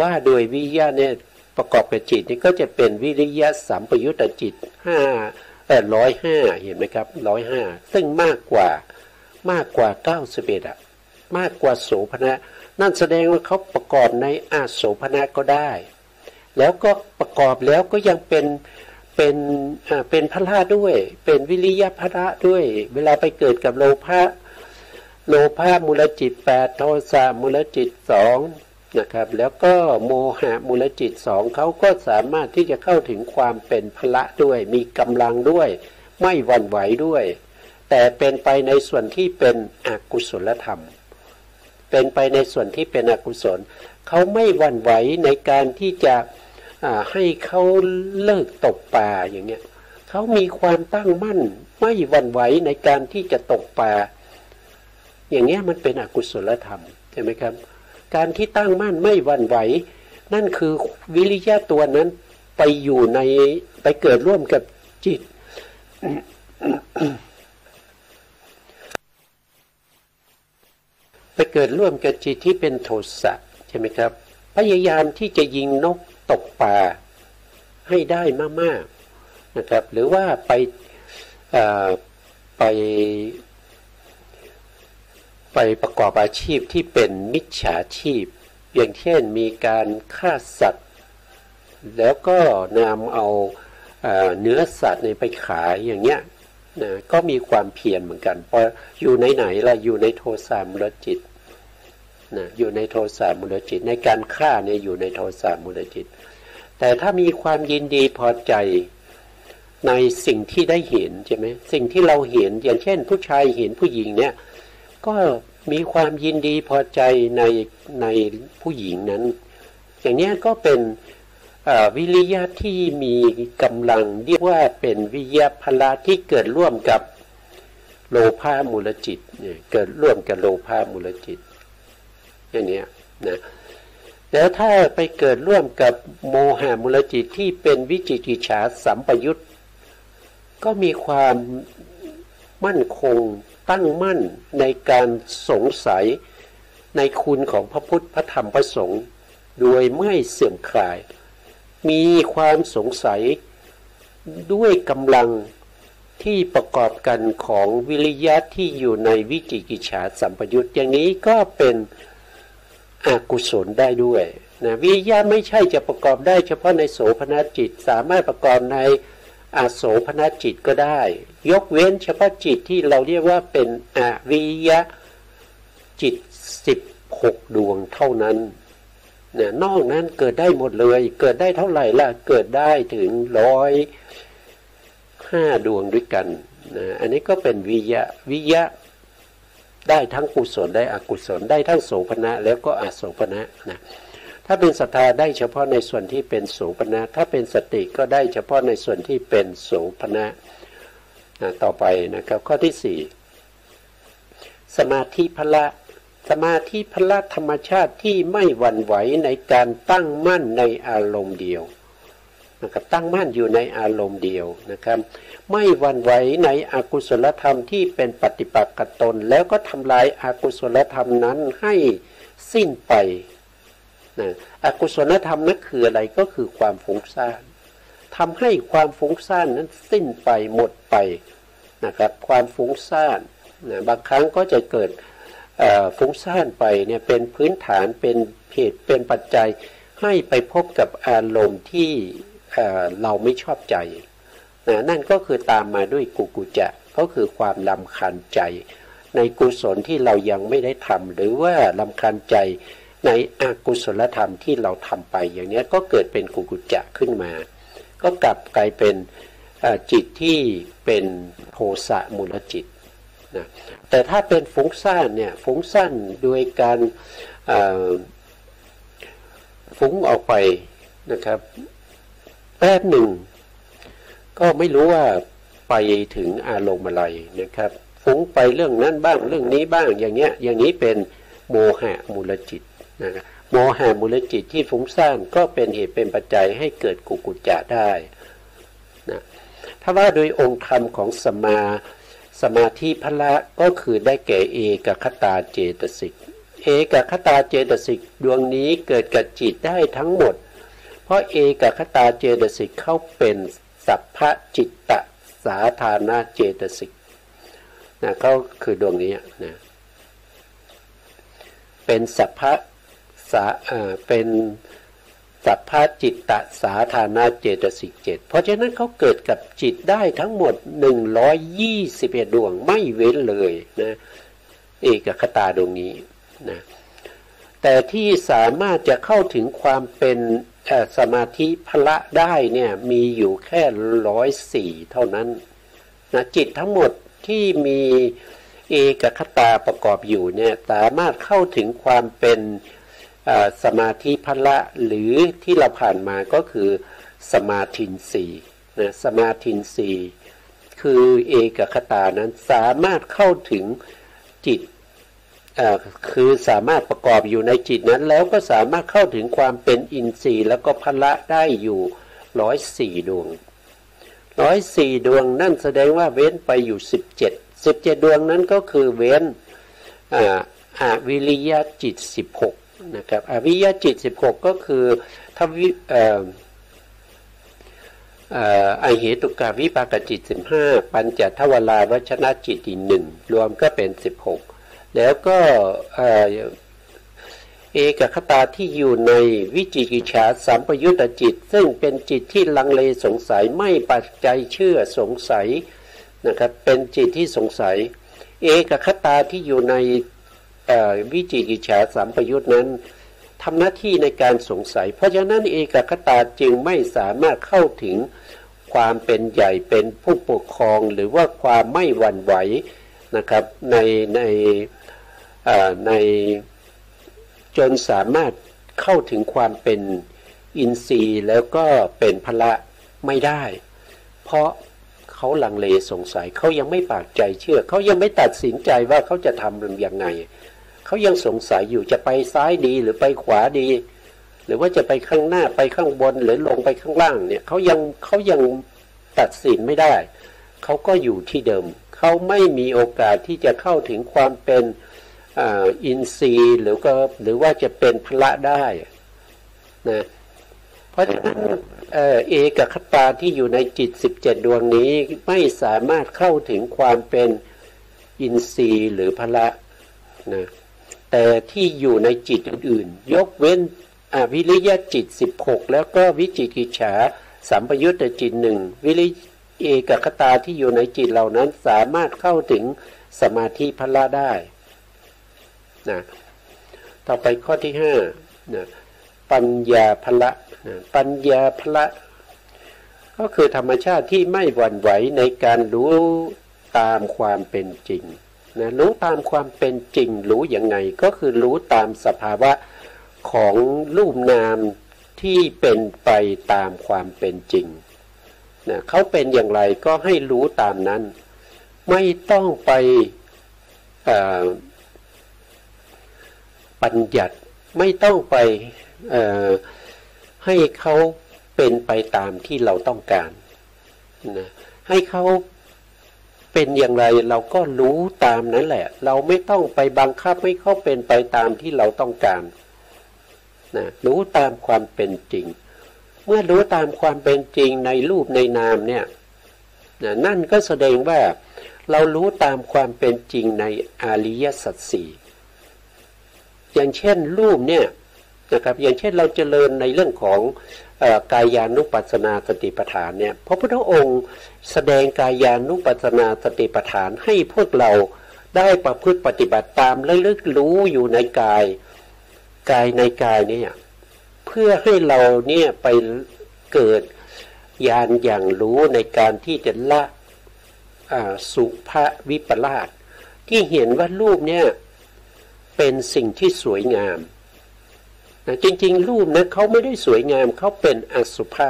าโดยวิริยะเนี่ยประกอบกับจิตนี่ก็จะเป็นวิริยะสัมปยุตตจิต105เห็นไหมครับ105ซึ่งมากกว่า91อ่ะมากกว่าโสภณะนั่นแสดงว่าเขาประกอบในอาโสภณะก็ได้แล้วก็ประกอบแล้วก็ยังเป็นพละด้วยเป็นวิริยะพละด้วยเวลาไปเกิดกับโลภะมูลจิต8โทสะมูลจิต2นะครับแล้วก็โมหะมูลจิต2เขาก็สามารถที่จะเข้าถึงความเป็นพละด้วยมีกำลังด้วยไม่หวั่นไหวด้วยแต่เป็นไปในส่วนที่เป็นอกุศลธรรมเป็นไปในส่วนที่เป็นอกุศลเขาไม่หวั่นไหวในการที่จะให้เขาเลิกตกปลาอย่างเงี้ยเขามีความตั้งมั่นไม่หวั่นไหวในการที่จะตกปลาอย่างเงี้ยมันเป็นอกุศลธรรมใช่ไหมครับการที่ตั้งมั่นไม่หวั่นไหวนั่นคือวิริยะตัวนั้นไปเกิดร่วมกับจิต ไปเกิดร่วมกับจิตที่เป็นโทสะใช่ไหมครับพยายามที่จะยิงนกตกปลาให้ได้มากๆนะครับหรือว่าไปประกอบอาชีพที่เป็นมิจฉาชีพอย่างเช่นมีการฆ่าสัตว์แล้วก็นำเอาเนื้อสัตว์ไปขายอย่างเงี้ยนะก็มีความเพียรเหมือนกันเพราะอยู่ไหนล่ะอยู่ในโทสะมูลจิตนะอยู่ในโทสะมูลจิตในการฆ่าเนี่ยอยู่ในโทสะมูลจิตแต่ถ้ามีความยินดีพอใจในสิ่งที่ได้เห็นใช่ไหมสิ่งที่เราเห็นอย่างเช่นผู้ชายเห็นผู้หญิงเนี่ยก็มีความยินดีพอใจในผู้หญิงนั้นอย่างนี้ก็เป็นวิริยะที่มีกำลังเรียกว่าเป็นวิริยะพละที่เกิดร่วมกับโลภะมูลจิตเนี่ยเกิดร่วมกับโลภะมูลจิตอย่างนี้นะแล้วถ้าไปเกิดร่วมกับโมหะมูลจิตที่เป็นวิจิกิจฉาสัมปยุตก็มีความมั่นคงตั้งมั่นในการสงสัยในคุณของพระพุทธพระธรรมพระสงฆ์โดยไม่เสื่อมคลายมีความสงสัยด้วยกำลังที่ประกอบกันของวิริยะที่อยู่ในวิจิกิจฉาสัมปยุตอย่างนี้ก็เป็นอกุศลได้ด้วยนะวิริยะไม่ใช่จะประกอบได้เฉพาะในโสภณจิตสามารถประกอบในอโสภณจิตก็ได้ยกเว้นเฉพาะจิตที่เราเรียกว่าเป็นอวิริยะจิต16ดวงเท่านั้นนะนอกนั้นเกิดได้หมดเลยเกิดได้เท่าไหร่ล่ะเกิดได้ถึง105ดวงด้วยกันนะอันนี้ก็เป็นวิริยะได้ทั้งกุศลได้อกุศลได้ทั้งโสภณะแล้วก็อโสภณะนะถ้าเป็นศรัทธาได้เฉพาะในส่วนที่เป็นโสภณะถ้าเป็นสติก็ได้เฉพาะในส่วนที่เป็นโสภณะต่อไปนะครับข้อที่4สมาธิพละสมาธิพละธรรมชาติที่ไม่หวั่นไหวในการตั้งมั่นในอารมณ์เดียวนะครับตั้งมั่นอยู่ในอารมณ์เดียวนะครับไม่หวั่นไหวในอกุศลธรรมที่เป็นปฏิปักษ์กับตนแล้วก็ทำลายอกุศลธรรมนั้นให้สิ้นไปอกุศลธรรมนั้นคืออะไรก็คือความฟุ้งซ่านทำให้ความฟุ้งซ่านนั้นสิ้นไปหมดไปนะครับความฟุ้งซ่านบางครั้งก็จะเกิด ฟุ้งซ่านไปเนี่ยเป็นพื้นฐานเป็นเหตุเป็นปัจจัยให้ไปพบกับอารมณ์ที่เราไม่ชอบใจนั่นก็คือตามมาด้วยกุกุจะก็คือความรำคาญใจในกุศลที่เรายังไม่ได้ทำหรือว่ารำคาญใจในอกุศลธรรมที่เราทำไปอย่างนี้ก็เกิดเป็นกุกุจะขึ้นมาก็กลับกลายเป็นจิตที่เป็นโทสะมูลจิตนะแต่ถ้าเป็นฟุ้งซ่านเนี่ยฟุ้งซ่านโดยการฟุ้งออกไปนะครับแป๊บหนึ่งก็ไม่รู้ว่าไปถึงอารมณ์อะไรนะครับฟุ้งไปเรื่องนั้นบ้างเรื่องนี้บ้างอย่างนี้เป็นโมหะมูลจิตนะครับโมหะมูลจิตที่ฟุ้งซ่านก็เป็นเหตุเป็นปัจจัยให้เกิดกุกุจจะได้นะถ้าว่าโดยองค์ธรรมของสมาธิพละก็คือได้แก่เอกคตาเจตสิกเอกคตาเจตสิกดวงนี้เกิดกับจิตได้ทั้งหมดเพราะเอกคตาเจตสิกเข้าเป็นสัพพจิตตสาธารณเจตสิกนะก็คือดวงนี้นะเป็นสัพพเป็นสัพพจิตตสาธารณเจตสิก7เพราะฉะนั้นเขาเกิดกับจิตได้ทั้งหมด121ดวงไม่เว้นเลยนะเอกคตาดวงนี้นะแต่ที่สามารถจะเข้าถึงความเป็นสมาธิพละได้เนี่ยมีอยู่แค่104เท่านั้นนะจิตทั้งหมดที่มีเอกคตาประกอบอยู่เนี่ยสามารถเข้าถึงความเป็นสมาธิพละหรือที่เราผ่านมาก็คือสมาธินสี่นะสมาธินสี่คือเอกคตานั้นสามารถเข้าถึงจิตคือสามารถประกอบอยู่ในจิตนั้นแล้วก็สามารถเข้าถึงความเป็นอินทรีย์แล้วก็พละได้อยู่104ดวง104ดวงนั่นแสดงว่าเว้นไปอยู่17ดวงนั้นก็คือเว้นอวิริยะจิต16นะครับอวิริยะจิต16ก็คือถ้าอเหตุกาวิปากจิต15ปัญจทวาราวชนะจิตอีก1รวมก็เป็น16แล้วก็เอกคตาที่อยู่ในวิจิกิจฉาสัมปยุตตจิตซึ่งเป็นจิตที่ลังเลสงสัยไม่ปัจจัยเชื่อสงสัยนะครับเป็นจิตที่สงสัยเอกคตาที่อยู่ในวิจิกิจฉาสัมปยุตนั้นทำหน้าที่ในการสงสัยเพราะฉะนั้นเอกคตาจึงไม่สามารถเข้าถึงความเป็นใหญ่เป็นผู้ปกครองหรือว่าความไม่หวั่นไหวนะครับในจนสามารถเข้าถึงความเป็นอินทรีย์แล้วก็เป็นพละไม่ได้เพราะเขาลังเลสงสัยเขายังไม่ปากใจเชื่อเขายังไม่ตัดสินใจว่าเขาจะทำอย่างไงเขายังสงสัยอยู่จะไปซ้ายดีหรือไปขวาดีหรือว่าจะไปข้างหน้าไปข้างบนหรือลงไปข้างล่างเนี่ยเขายังตัดสินไม่ได้เขาก็อยู่ที่เดิมเขาไม่มีโอกาสที่จะเข้าถึงความเป็นอินทรีย์หรือว่าจะเป็นพละได้นะเพราะฉะนั้นเอกคตาที่อยู่ในจิต17ดวงนี้ไม่สามารถเข้าถึงความเป็นอินทรีย์หรือพละนะแต่ที่อยู่ในจิตอื่นๆยกเว้นวิริยะจิต16แล้วก็วิจิกิจฉาสัมปยุตตจิต1วิริเอกคตาที่อยู่ในจิตเหล่านั้นสามารถเข้าถึงสมาธิพละได้นะต่อไปข้อที่5นะปัญญาพละนะปัญญาพละก็คือธรรมชาติที่ไม่หวั่นไหวในการรู้ตามความเป็นจริงนะรู้ตามความเป็นจริงรู้อย่างไงก็คือรู้ตามสภาวะของรูปนามที่เป็นไปตามความเป็นจริงนะเขาเป็นอย่างไรก็ให้รู้ตามนั้นไม่ต้องไปบัญญัติไม่ต้องไปให้เขาเป็นไปตามที่เราต้องการนะให้เขาเป็นอย่างไรเราก็รู้ตามนั้นแหละเราไม่ต้องไปบังคับให้เขาเป็นไปตามที่เราต้องการนะรู้ตามความเป็นจริงเมื่อรู้ตามความเป็นจริงในรูปในนามเนี่ยนะนั่นก็แสดงว่าเรารู้ตามความเป็นจริงในอริยสัจสี่ อย่างเช่นรูปเนี่ยนะครับอย่างเช่นเราเจริญในเรื่องของกายานุปัสสนาสติปัฏฐานเนี่ยพระพุทธองค์แสดงกายานุปัสสนาสติปัฏฐานให้พวกเราได้ประพฤติปฏิบัติตามและลึกรู้อยู่ในกายในกายเนี่ยเพื่อให้เราเนี่ยไปเกิดญาณอย่างรู้ในการที่จะละสุภวิปลาสที่เห็นว่ารูปเนี่ยเป็นสิ่งที่สวยงามนะจริงๆรูปนะเขาไม่ได้สวยงามเขาเป็นอสุภะ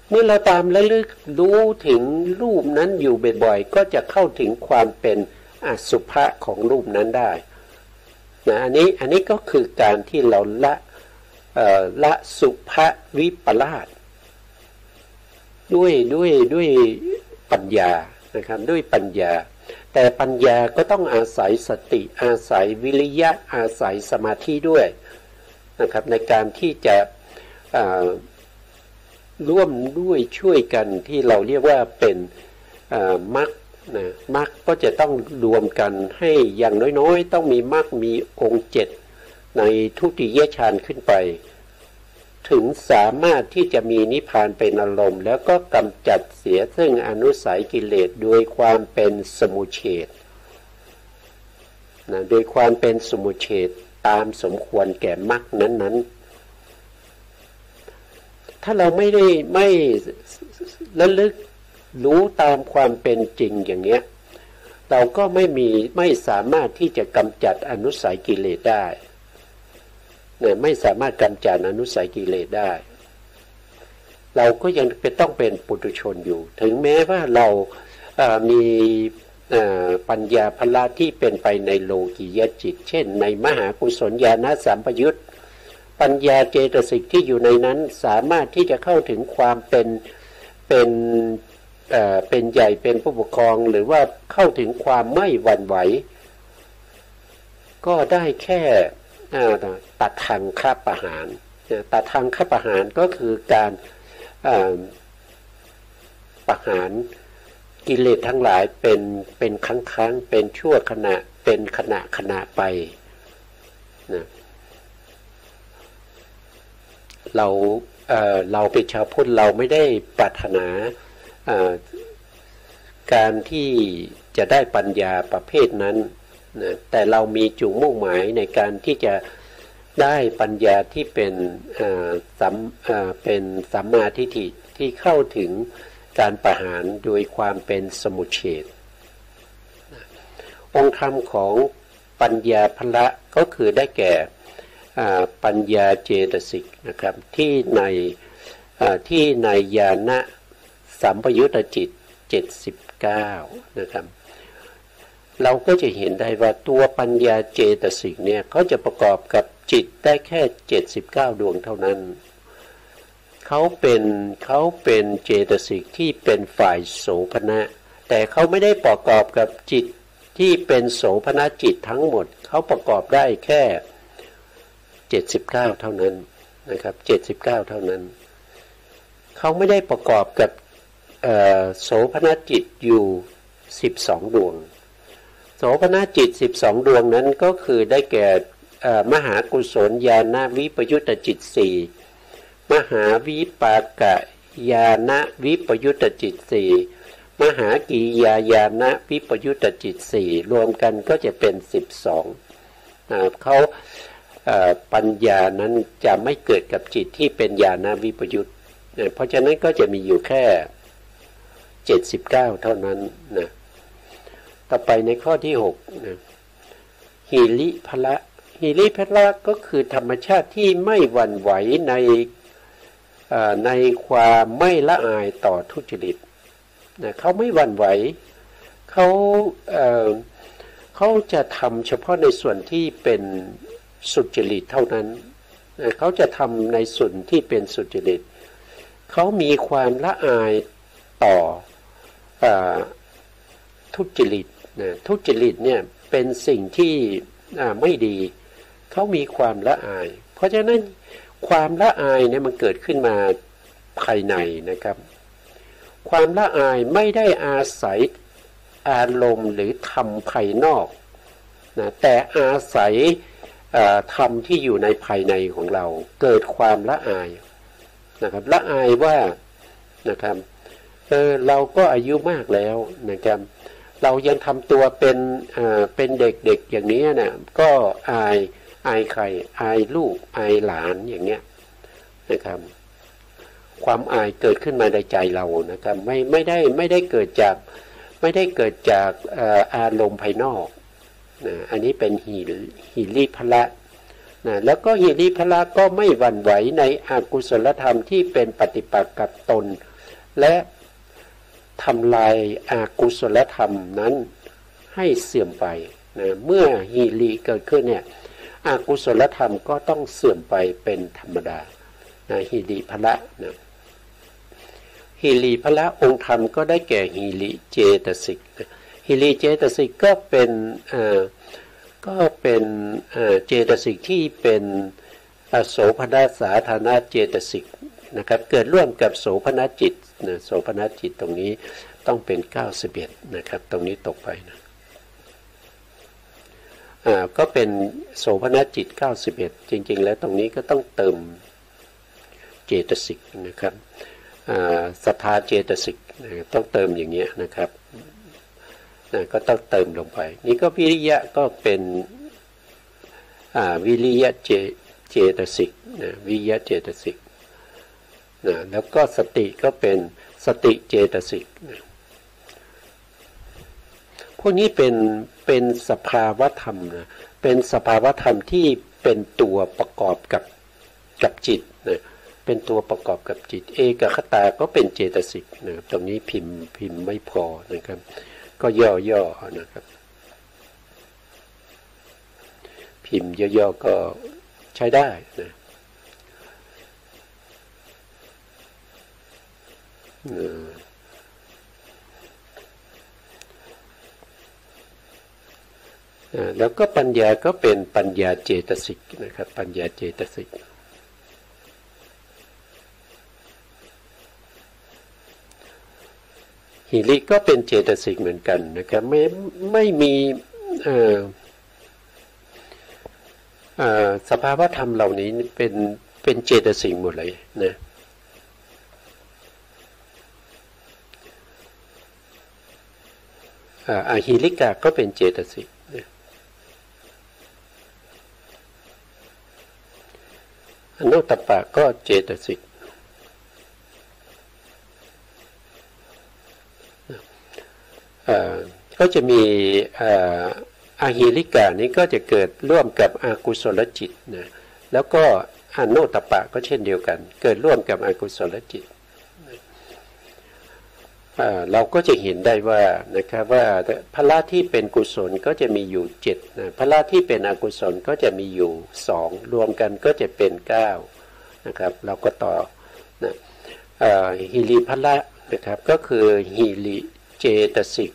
เมื่อเราตามและลึกรู้ถึงรูปนั้นอยู่บ่อยๆก็จะเข้าถึงความเป็นอสุภะของรูปนั้นได้นะอันนี้ก็คือการที่เราละสุภวิปลาสด้วยปัญญานะครับด้วยปัญญาแต่ปัญญาก็ต้องอาศัยสติอาศัยวิริยะอาศัยสมาธิด้วยนะครับในการที่จะร่วมด้วยช่วยกันที่เราเรียกว่าเป็นมรรคนะมรรคก็จะต้องรวมกันให้อย่างน้อยๆต้องมีมรรคมีองค์7ในทุติยฌานขึ้นไปถึงสามารถที่จะมีนิพพานเป็นอารมณ์แล้วก็กำจัดเสียซึ่งอนุสัยกิเลสโดยความเป็นสมุเฉทนะโดยความเป็นสมุเฉทตามสมควรแก่มรรคนั้นๆถ้าเราไม่ระลึกรู้ตามความเป็นจริงอย่างเนี้ยเราก็ไม่สามารถที่จะกำจัดอนุสัยกิเลสได้ไม่สามารถกำจัดอนุสัยกิเลสได้เราก็ยังต้องเป็นปุถุชนอยู่ถึงแม้ว่าเรามีปัญญาพละที่เป็นไปในโลกียจิตเช่นในมหากุศลญาณสัมปยุตปัญญาเจตสิกที่อยู่ในนั้นสามารถที่จะเข้าถึงความเป็นใหญ่เป็นผู้ปกครองหรือว่าเข้าถึงความไม่หวั่นไหวก็ได้แค่ตัดทางฆ่าประหารตัดทางฆ่าประหารก็คือการประหารกิเลสทั้งหลายเป็นครั้งเป็นชั่วขณะเป็นขณะไปนะเราเป็นชาวพุทธเราไม่ได้ปรารถนาการที่จะได้ปัญญาประเภทนั้นนะแต่เรามีจุดมุ่งหมายในการที่จะได้ปัญญาที่เป็นสัมมาทิฏฐิที่เข้าถึงการประหารโดยความเป็นสมุเฉทองค์ธรรมของปัญญาพละก็คือได้แก่ปัญญาเจตสิกนะครับที่ในญาณสัมปยุตจิต79นะครับเราก็จะเห็นได้ว่าตัวปัญญาเจตสิกเนี่ยเขาจะประกอบกับจิตได้แค่79ดวงเท่านั้นเขาเป็นเจตสิกที่เป็นฝ่ายโสภณะแต่เขาไม่ได้ประกอบกับจิตที่เป็นโสภณจิตทั้งหมดเขาประกอบได้แค่79เท่านั้นนะครับ79เท่านั้นเขาไม่ได้ประกอบกับโสภณจิตอยู่12ดวงโสภณจิต12ดวงนั้นก็คือได้แก่มหากุศลญาณวิปยุตตจิต4มหาวิปากญาณวิปยุตตจิต4มหากิยาญาณวิปยุตตจิต4รวมกันก็จะเป็น12เขาปัญญานั้นจะไม่เกิดกับจิตที่เป็นญาณวิปยุตเพราะฉะนั้นก็จะมีอยู่แค่79เท่านั้นนะต่อไปในข้อที่6นะหิริภละหิริภละก็คือธรรมชาติที่ไม่หวั่นไหวในความไม่ละอายต่อทุจริตนะเขาไม่หวั่นไหวเขาจะทำเฉพาะในส่วนที่เป็นสุจริตเท่านั้นนะเขาจะทำในส่วนที่เป็นสุจริตเขามีความละอายต่อทุจริตนะทุจริตเนี่ยเป็นสิ่งที่ไม่ดีเขามีความละอายเพราะฉะนั้นความละอายเนี่ยมันเกิดขึ้นมาภายในนะครับความละอายไม่ได้อาศัยอารมณ์หรือธรรมภายนอกนะแต่อาศัย ธรรมที่อยู่ในภายในของเราเกิดความละอายนะครับละอายว่านะครับเราก็อายุมากแล้วนะครับเรายังทำตัวเป็นเด็กๆอย่างนี้นะก็อายใครอายลูกอายหลานอย่างเงี้ยนะครับความอายเกิดขึ้นมาในใจเรานะครับไม่ได้เกิดจากอารมณ์ภายนอกนะอันนี้เป็นหิริพละนะแล้วก็หิริพละก็ไม่หวั่นไหวในอกุศลธรรมที่เป็นปฏิปักษ์กับตนและทำลายอากุศลธรรมนั้นให้เสื่อมไปนะเมื่อหิริเกิดขึ้นเนี่ยอากุศลธรรมก็ต้องเสื่อมไปเป็นธรรมดานะหิริพละนะหิริพละองค์ธรรมก็ได้แก่หิริเจตสิกหิริเจตสิกก็เป็นเจตสิกที่เป็นโสภณสาธารณเจตสิกนะครับเกิดร่วมกับโสภณจิตนะโสภณจิตตรงนี้ต้องเป็น91นะครับตรงนี้ตกไปนะก็เป็นโสภณจิต91จริงๆแล้วตรงนี้ก็ต้องเติมเจตสิกนะครับศรัทธาเจตสิกต้องเติมอย่างเงี้ยนะครับก็ต้องเติมลงไปนี่ก็วิริยะก็เป็นวิริยะเจตสิกนะวิริยะเจตสิกนะแล้วก็สติก็เป็นสติเจตสิกนะพวกนี้เป็นสภาวธรรมนะเป็นสภาวธรรมที่เป็นตัวประกอบกับจิตนะเป็นตัวประกอบกับจิตเอกคตาก็เป็นเจตสิกนะตรงนี้พิมพ์ไม่พอนะครับก็ย่อๆนะครับพิมพ์ย่อๆก็ใช้ได้นะแล้วก็ปัญญาก็เป็นปัญญาเจตสิกนะครับปัญญาเจตสิกหิริก็เป็นเจตสิกเหมือนกันนะครับไม่มีสภาวธรรมเหล่านี้เป็นเจตสิกหมดเลยนะอหิริกะก็เป็นเจตสิกอนุตตปะก็เจตสิกก็จะมีอหิริกะนี้ก็จะเกิดร่วมกับอกุศลจิตนะแล้วก็อนุตตปะก็เช่นเดียวกันเกิดร่วมกับอกุศลจิตเราก็จะเห็นได้ว่านะครับว่าพละที่เป็นกุศลก็จะมีอยู่7นะพละที่เป็นอกุศลก็จะมีอยู่2รวมกันก็จะเป็น9นะครับเราก็ต่อนะหิริพละนะครับก็คือหิริเจตสิก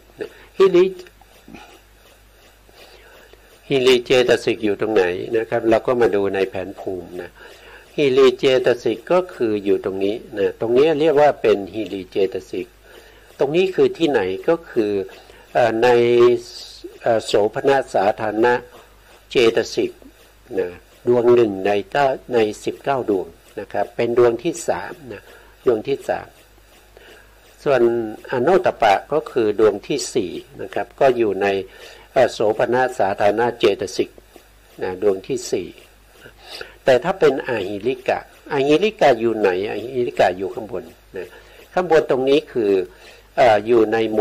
หิริเจตสิกอยู่ตรงไหนนะครับเราก็มาดูในแผนภูมินะหิริเจตสิกก็คืออยู่ตรงนี้นะตรงนี้เรียกว่าเป็นหิริเจตสิกตรงนี้คือที่ไหนก็คือในโสภณสาธารณเจตสิกนะดวงหนึ่งใน19ดวงนะครับเป็นดวงที่3นะดวงที่3ส่วนอนุตตปะก็คือดวงที่4นะครับก็อยู่ในโสภณสาธารณเจตสิกนะดวงที่4แต่ถ้าเป็นอหิริกะอยู่ไหนอหิริกะอยู่ข้างบนนะข้างบนตรงนี้คืออยู่ในโ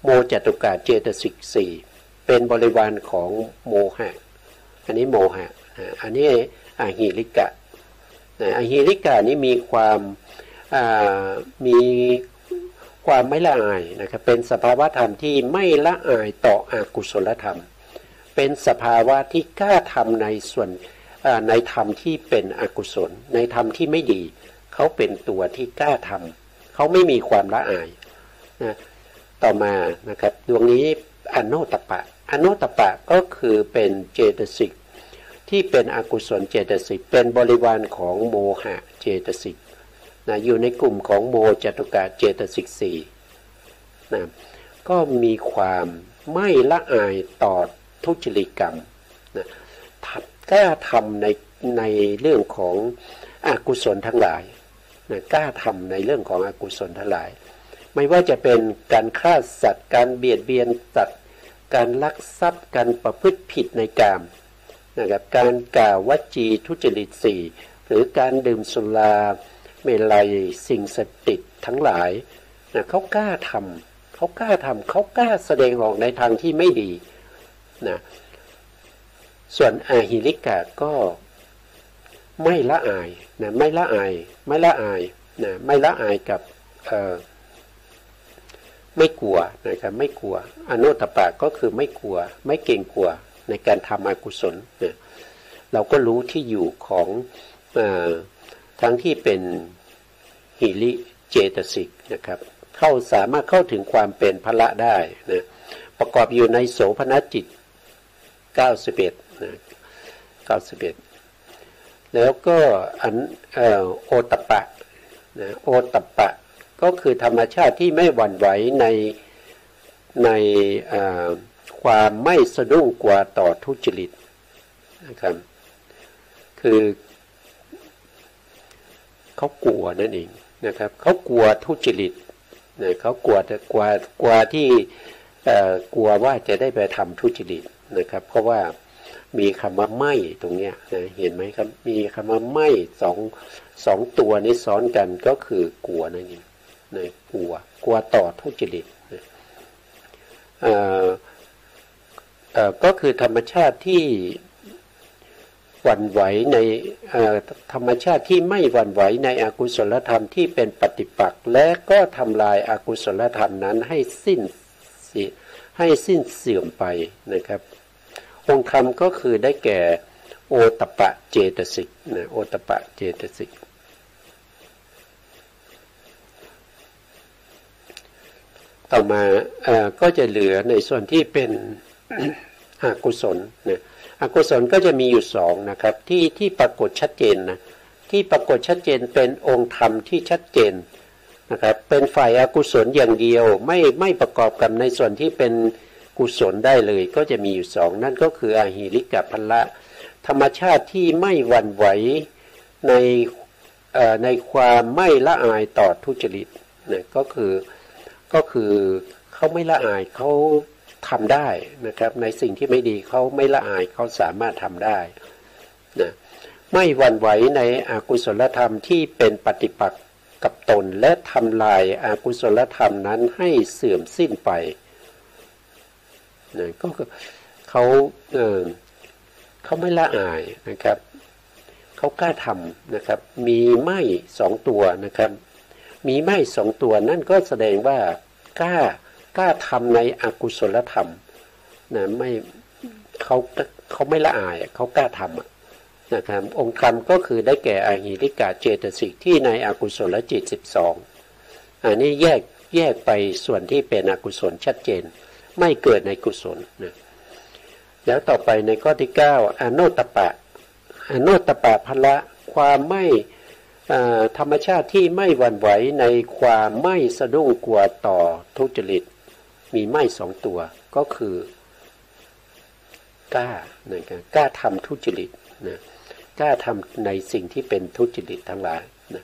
มจตุกะเจตสิก4เป็นบริวารของโมหะอันนี้โมหะอันนี้อหิริกะอหิริกะนี้มีความไม่ละอายนะครับเป็นสภาวะธรรมที่ไม่ละอายต่ออกุศลธรรมเป็นสภาวะที่กล้าทำในส่วนในธรรมที่เป็นอกุศลในธรรมที่ไม่ดีเขาเป็นตัวที่กล้าทำเขาไม่มีความละอายนะต่อมานะครับดวงนี้อนุตตปะก็คือเป็นเจตสิกที่เป็นอกุศลเจตสิกเป็นบริวารของโมหะเจตสิกนะอยู่ในกลุ่มของโมจตุกะเจตสิก4นะก็มีความไม่ละอายต่อ ทุจริตกรรมนะกล้าทำในเรื่องของอกุศลทั้งหลายนะกล้าทำในเรื่องของอกุศลทั้งหลายไม่ว่าจะเป็นการฆ่าสัตว์การเบียดเบียนสัตว์การลักทรัพย์การประพฤติผิดในกามนะครับการกล่าววจีทุจริตสี่หรือการดื่มสุราเมลัยสิ่งเสพติดทั้งหลายนะเขากล้าทำเขากล้าแสดงออกในทางที่ไม่ดีนะส่วนอาหิริกะก็ไม่ละอายนะไม่ละอายนะไม่ละอายกับไม่กลัวนะครับไม่กลัวอโนตปะก็คือไม่กลัวไม่เกรงกลัวในการทำอกุศลนะเราก็รู้ที่อยู่ของทั้งที่เป็นหิริเจตสิกนะครับสามารถเข้าถึงความเป็นพละได้นะประกอบอยู่ในโสภณจิต91นะ91แล้วก็โอตปะนะโอตปะก็คือธรรมชาติที่ไม่หวั่นไหวในความไม่สะดุ้งกลัวต่อทุจริตนะครับคือเขากลัวนั่นเองนะครับเขากลัวทุจริตนะเขากลัวที่กลัวว่าจะได้ไปทำทุจริตนะครับเพราะว่ามีคำว่าไม่ตรงเนี้ยนะเห็นไหมครับมีคำว่าไม่สองตัวนี้ซ้อนกันก็คือกลัวนั่นเองนะกลัวต่อทุจริตนะก็คือธรรมชาติที่หวั่นไหวในธรรมชาติที่ไม่หวั่นไหวในอกุศลธรรมที่เป็นปฏิปักษ์และก็ทำลายอากุศลธรรมนั้นให้สิ้นเสื่อมไปนะครับองค์ธรรมก็คือได้แก่โอตปะเจตสิกนะโอตปะเจตสิกต่อมาก็จะเหลือในส่วนที่เป็น อกุศลนะอกุศลก็จะมีอยู่สองนะครับที่ปรากฏชัดเจนนะที่ปรากฏชัดเจนเป็นองค์ธรรมที่ชัดเจนนะครับเป็นฝ่ายอกุศลอย่างเดียวไม่ประกอบกับในส่วนที่เป็นกุศลได้เลยก็จะมีอยู่สองนั่นก็คืออหิริกพละธรรมชาติที่ไม่หวั่นไหวในความไม่ละอายต่อทุจริตนะก็คือเขาไม่ละอายเขาทำได้นะครับในสิ่งที่ไม่ดีเขาไม่ละอายเขาสามารถทำได้นะไม่หวั่นไหวในอกุศลธรรมที่เป็นปฏิปักษ์กับตนและทำลายอกุศลธรรมนั้นให้เสื่อมสิ้นไปนะก็คือเขาไม่ละอายนะครับเขากล้าทำนะครับมีไม้สองตัวนะครับมีไม้สองตัวนั่นก็แสดงว่ากล้าทำในอกุศลธรรมนะไม่เขาไม่ละอายเขากล้าทำนะครับองค์ธรรมก็คือได้แก่อหิริกะเจตสิกที่ในอกุศลจิต12อันนี้แยกไปส่วนที่เป็นอกุศลชัดเจนไม่เกิดในกุศลนะแล้วต่อไปในข้อที่9อโนตปะพละความไม่ธรรมชาติที่ไม่หวั่นไหวในความไม่สะดุ้งกลัวต่อทุจริตมีไม่สองตัวก็คือกล้าทำทุจริตนะกล้าทำในสิ่งที่เป็นทุจริตทั้งหลายนะ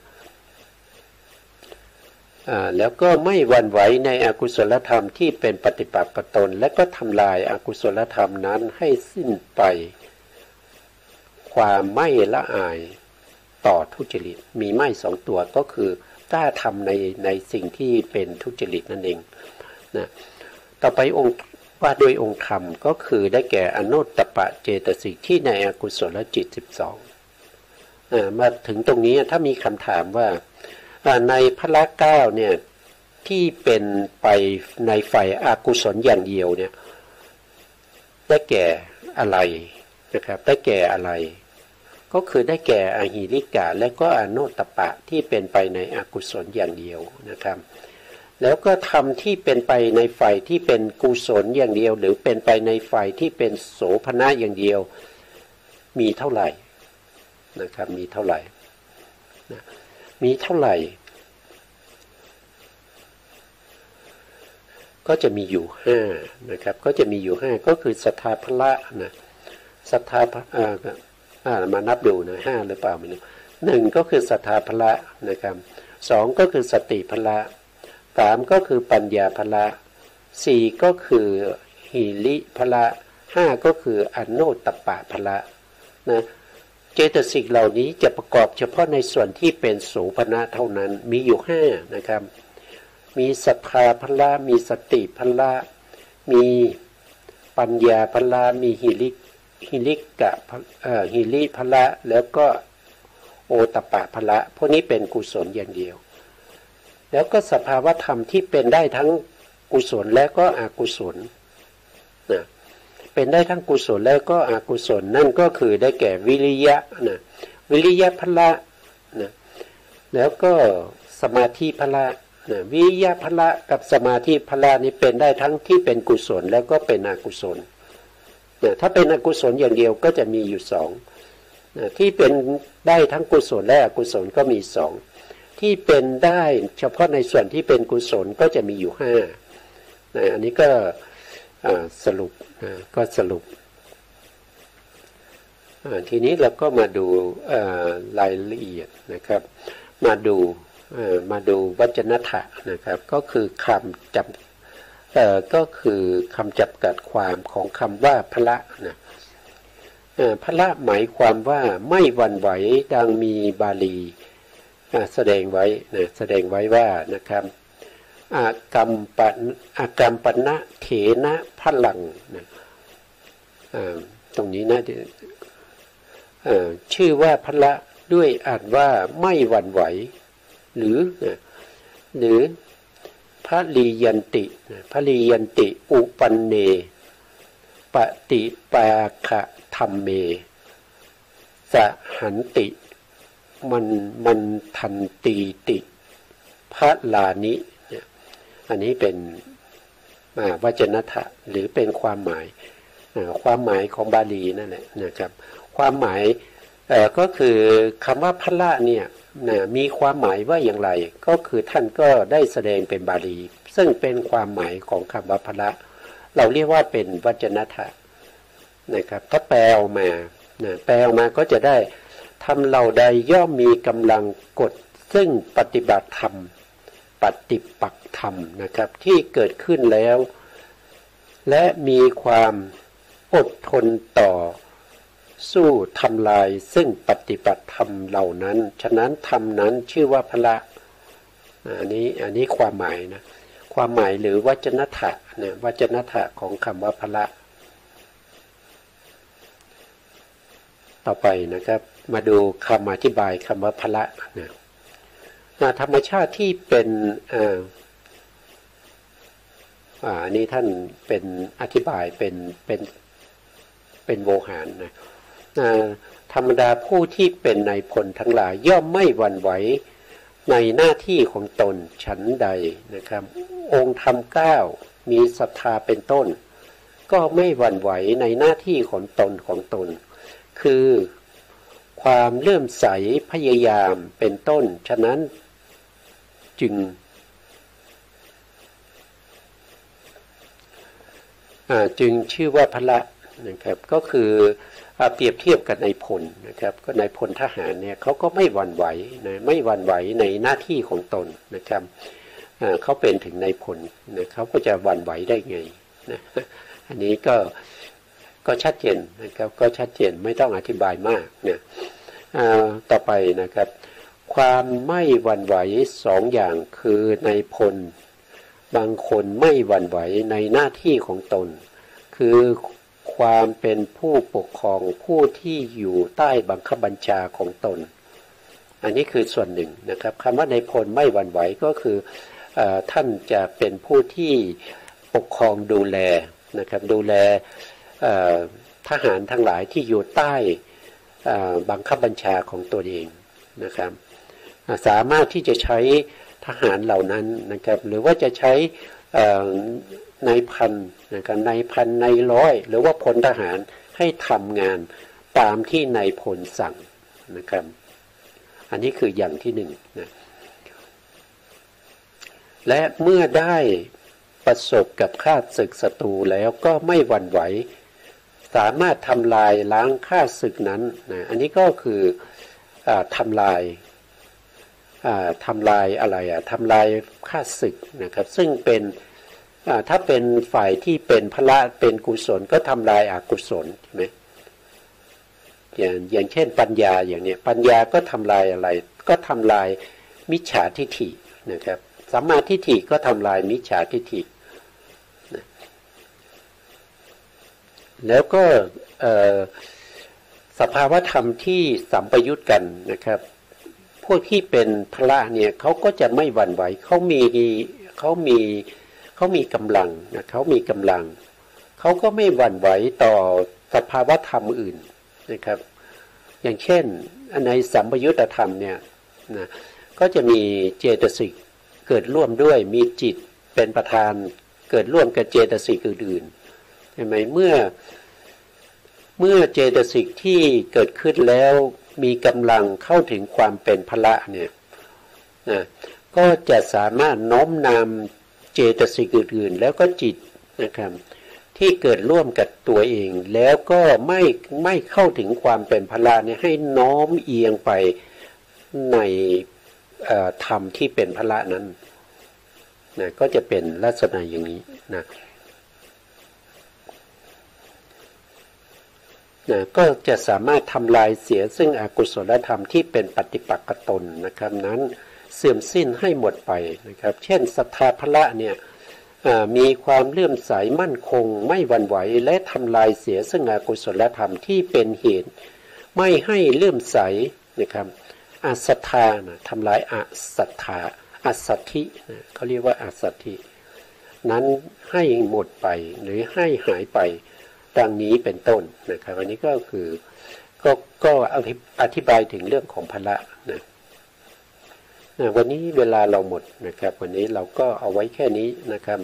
แล้วก็ไม่หวั่นไหวในอกุศลธรรมที่เป็นปฏิปักษ์กับตนและก็ทำลายอกุศลธรรมนั้นให้สิ้นไปความไม่ละอายต่อทุจริตมีไม่สองตัวก็คือกล้าทำในสิ่งที่เป็นทุจริตนั่นเองนะต่อไปองค์ว่าโดยองค์ธรรมก็คือได้แก่อโนตปะเจตสิกที่ในอกุศลจิต12มาถึงตรงนี้ถ้ามีคำถามว่าในพละ9เนี่ยที่เป็นไปในฝ่ายอกุศลอย่างเดียวเนี่ยได้แก่อะไรนะครับได้แก่อะไรก็คือได้แก่อหิริกะและก็อโนตปะที่เป็นไปในอกุศลอย่างเดียวนะครับแล้วก็ธรรมที่เป็นไปในฝ่ายที่เป็นกุศลอย่างเดียวหรือเป็นไปในฝ่ายที่เป็นโสภณะอย่างเดียวมีเท่าไหร่นะครับมีเท่าไหร่นะมีเท่าไหร่ ก็จะมีอยู่ห้านะครับก็จะมีอยู่ห้าก็คือศรัทธาพละนะศรัทธามานับดูนะห้าหรือเปล่าไม่รู้หนึ่งก็คือศรัทธาพละนะครับสองก็คือสติพละสามก็คือปัญญาพละสี่ก็คือหิริพละห้าก็คืออโนตตปะพละนะเจตสิกเหล่านี้จะประกอบเฉพาะในส่วนที่เป็นโสภณะเท่านั้นมีอยู่ห้านะครับมีศรัทธาพละมีสติพละมีปัญญาพละมีหิริพละแล้วก็โอตปะพละพวกนี้เป็นกุศลอย่างเดียวแล้วก็สภาวธรรมที่เป็นได้ทั้งกุศลและก็อกุศลนะเป็นได้ทั้งกุศลแล้วก็อกุศลนั่นก็คือได้แก่วิริยะนะวิริยะพละนะแล้วก็สมาธิพละนะวิริยะพละกับสมาธิพละนี้เป็นได้ทั้งที่เป็นกุศลแล้วก็เป็นอกุศลนะถ้าเป็นอกุศลอย่างเดียวก็จะมีอยู่สองนะที่เป็นได้ทั้งกุศลและอกุศลก็มีสองที่เป็นได้เฉพาะในส่วนที่เป็นกุศลก็จะมีอยู่ห้านะอันนี้ก็สรุปก็สรุปทีนี้เราก็มาดูรายละเอียดนะครับมาดูวจนะถะนะครับก็คือคำจำกัดความของคำว่าพละนะพละหมายความว่าไม่หวั่นไหวดังมีบาลีแสดงไว้ว่านะครับอากรรมปณะเถนะพลังนะตรงนี้นะชื่อว่าพละด้วยอ่านว่าไม่หวั่นไหวหรือพระลียันติอุปันเนปฏิปาคะธรรมเมสหันติมันทันตีติพระลานิอันนี้เป็นวจนะถะหรือเป็นความหมายของบาลีนั่นแหละนะครับความหมายก็คือคำว่าพละเนี่ยมีความหมายว่าอย่างไรก็คือท่านก็ได้แสดงเป็นบาลีซึ่งเป็นความหมายของคำว่าพละเราเรียกว่าเป็นวจนะถะนะครับถ้าแปลออกมาก็จะได้ทำเหล่าใดย่อมมีกำลังกดซึ่งปฏิบัติธรรมปฏิปักษ์ธรรมนะครับที่เกิดขึ้นแล้วและมีความอดทนต่อสู้ทำลายซึ่งปฏิบัติธรรมเหล่านั้นฉะนั้นธรรมนั้นชื่อว่าพละอันนี้ความหมายนะความหมายหรือวจนะถะนะวจนะถะของคำว่าพละต่อไปนะครับมาดูคำอธิบายคำว่าพละนะธรรมชาติที่เป็นอันนี้ท่านเป็นอธิบายเป็นโวหารนะธรรมดาผู้ที่เป็นนายพลทั้งหลายย่อมไม่หวั่นไหวในหน้าที่ของตนฉันใดนะครับองค์ธรรม9มีศรัทธาเป็นต้นก็ไม่หวั่นไหวในหน้าที่ของตนคือความเลื่อมใสพยายามเป็นต้นฉะนั้นจึงชื่อว่าพละนะครับก็คือเปรียบเทียบกับนายพลนะครับก็นายพลทหารเนี่ยเขาก็ไม่หวั่นไหวนะไม่หวั่นไหวในหน้าที่ของตนนะครับเขาเป็นถึงนายพลนะเขาก็จะหวั่นไหวได้ไงนะอันนี้ก็ชัดเจนนะครับก็ชัดเจนไม่ต้องอธิบายมากเนี่ยต่อไปนะครับความไม่หวั่นไหวสองอย่างคือนายพลบางคนไม่หวั่นไหวในหน้าที่ของตนคือความเป็นผู้ปกครองผู้ที่อยู่ใต้บังคับบัญชาของตนอันนี้คือส่วนหนึ่งนะครับคำว่านายพลไม่หวั่นไหวก็คือท่านจะเป็นผู้ที่ปกครองดูแลนะครับดูแลทหารทั้งหลายที่อยู่ใต้บังคับบัญชาของตัวเองนะครับสามารถที่จะใช้ทหารเหล่านั้นนะครับหรือว่าจะใช้นายพันนะครับนายพันนายร้อยหรือว่าพลทหารให้ทำงานตามที่นายพลสั่งนะครับอันนี้คืออย่างที่หนึ่งนะและเมื่อได้ ประสบกับข้าศึกศัตรูแล้วก็ไม่หวั่นไหวสามารถทำลายล้างข้าศึกนั้นนะอันนี้ก็คือทำลายอะไรทำลายข้าศึกนะครับซึ่งเป็นถ้าเป็นฝ่ายที่เป็นพละเป็นกุศลก็ทำลายอกุศลใช่ไหมอย่างเช่นปัญญาอย่างเนี้ยปัญญาก็ทำลายอะไรก็ทำลายมิจฉาทิฏฐินะครับสัมมาทิฏฐิก็ทำลายมิจฉาทิฏฐินะแล้วก็สภาวธรรมที่สัมปยุตกันนะครับพวกที่เป็นพละเนี่ยเขาก็จะไม่หวั่นไหวเขามีกำลังนะเขามีกำลังเขาก็ไม่หวั่นไหวต่อสภาวธรรมอื่นนะครับอย่างเช่นในสัมปยุตธรรมเนี่ยนะก็จะมีเจตสิกเกิดร่วมด้วยมีจิตเป็นประธานเกิดร่วมกับเจตสิกอื่นๆใช่ไหมเมื่อเจตสิกที่เกิดขึ้นแล้วมีกำลังเข้าถึงความเป็นพละเนี่ยนะก็จะสามารถน้อมนำเจตสิกอื่นๆแล้วก็จิตนะครับที่เกิดร่วมกับตัวเองแล้วก็ไม่เข้าถึงความเป็นพละเนี่ยให้น้อมเอียงไปในธรรมที่เป็นพละนั้นนะก็จะเป็นลักษณะอย่างนี้นะก็จะสามารถทำลายเสียซึ่งอกุศลธรรมที่เป็นปฏิปักษ์ตนนะครับนั้นเสื่อมสิ้นให้หมดไปนะครับเช่นศรัทธาพละเนี่ยมีความเลื่อมใสมั่นคงไม่หวั่นไหวและทำลายเสียซึ่งอกุศลธรรมที่เป็นเหตุไม่ให้เลื่อมใสนะครับอสัทธานะทำลายอสัทธาอสัทธินะเขาเรียกว่าอสัทธินั้นให้หมดไปหรือให้หายไปดังนี้เป็นต้นนะครับอันนี้ก็คือก็อธิบายถึงเรื่องของพละนะวันนี้เวลาเราหมดนะครับวันนี้เราก็เอาไว้แค่นี้นะครับ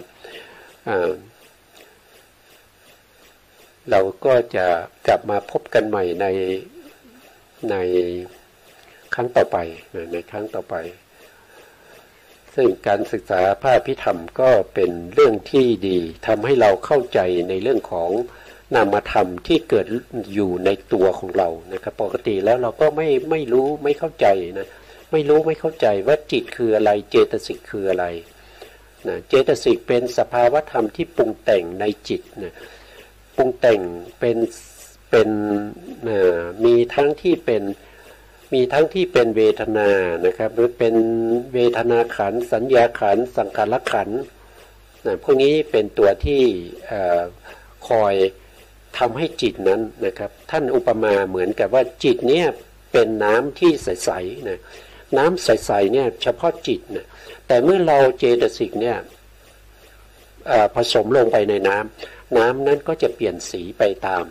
เราก็จะกลับมาพบกันใหม่ในครั้งต่อไปในครั้งต่อไปซึ่งการศึกษาพระอภิธรรมก็เป็นเรื่องที่ดีทำให้เราเข้าใจในเรื่องของนามธรรมที่เกิดอยู่ในตัวของเรานะครับปกติแล้วเราก็ไม่รู้ไม่เข้าใจนะไม่รู้ไม่เข้าใจว่าจิตคืออะไรเจตสิกคืออะไรนะเจตสิกเป็นสภาวธรรมที่ปรุงแต่งในจิตนะปรุงแต่งเป็นมีทั้งที่เป็นเวทนานะครับหรือเป็นเวทนาขันธ์สัญญาขันธ์สังขารขันธ์นะพวกนี้เป็นตัวที่คอยทำให้จิตนั้นนะครับท่านอุปมาเหมือนกับว่าจิตเนี่ยเป็นน้ำที่ใสๆนะน้ำใสๆเนี่ยเฉพาะจิตนะแต่เมื่อเราเจตสิกเนี่ยผสมลงไปในน้ำนั้นก็จะเปลี่ยนสีไปตาม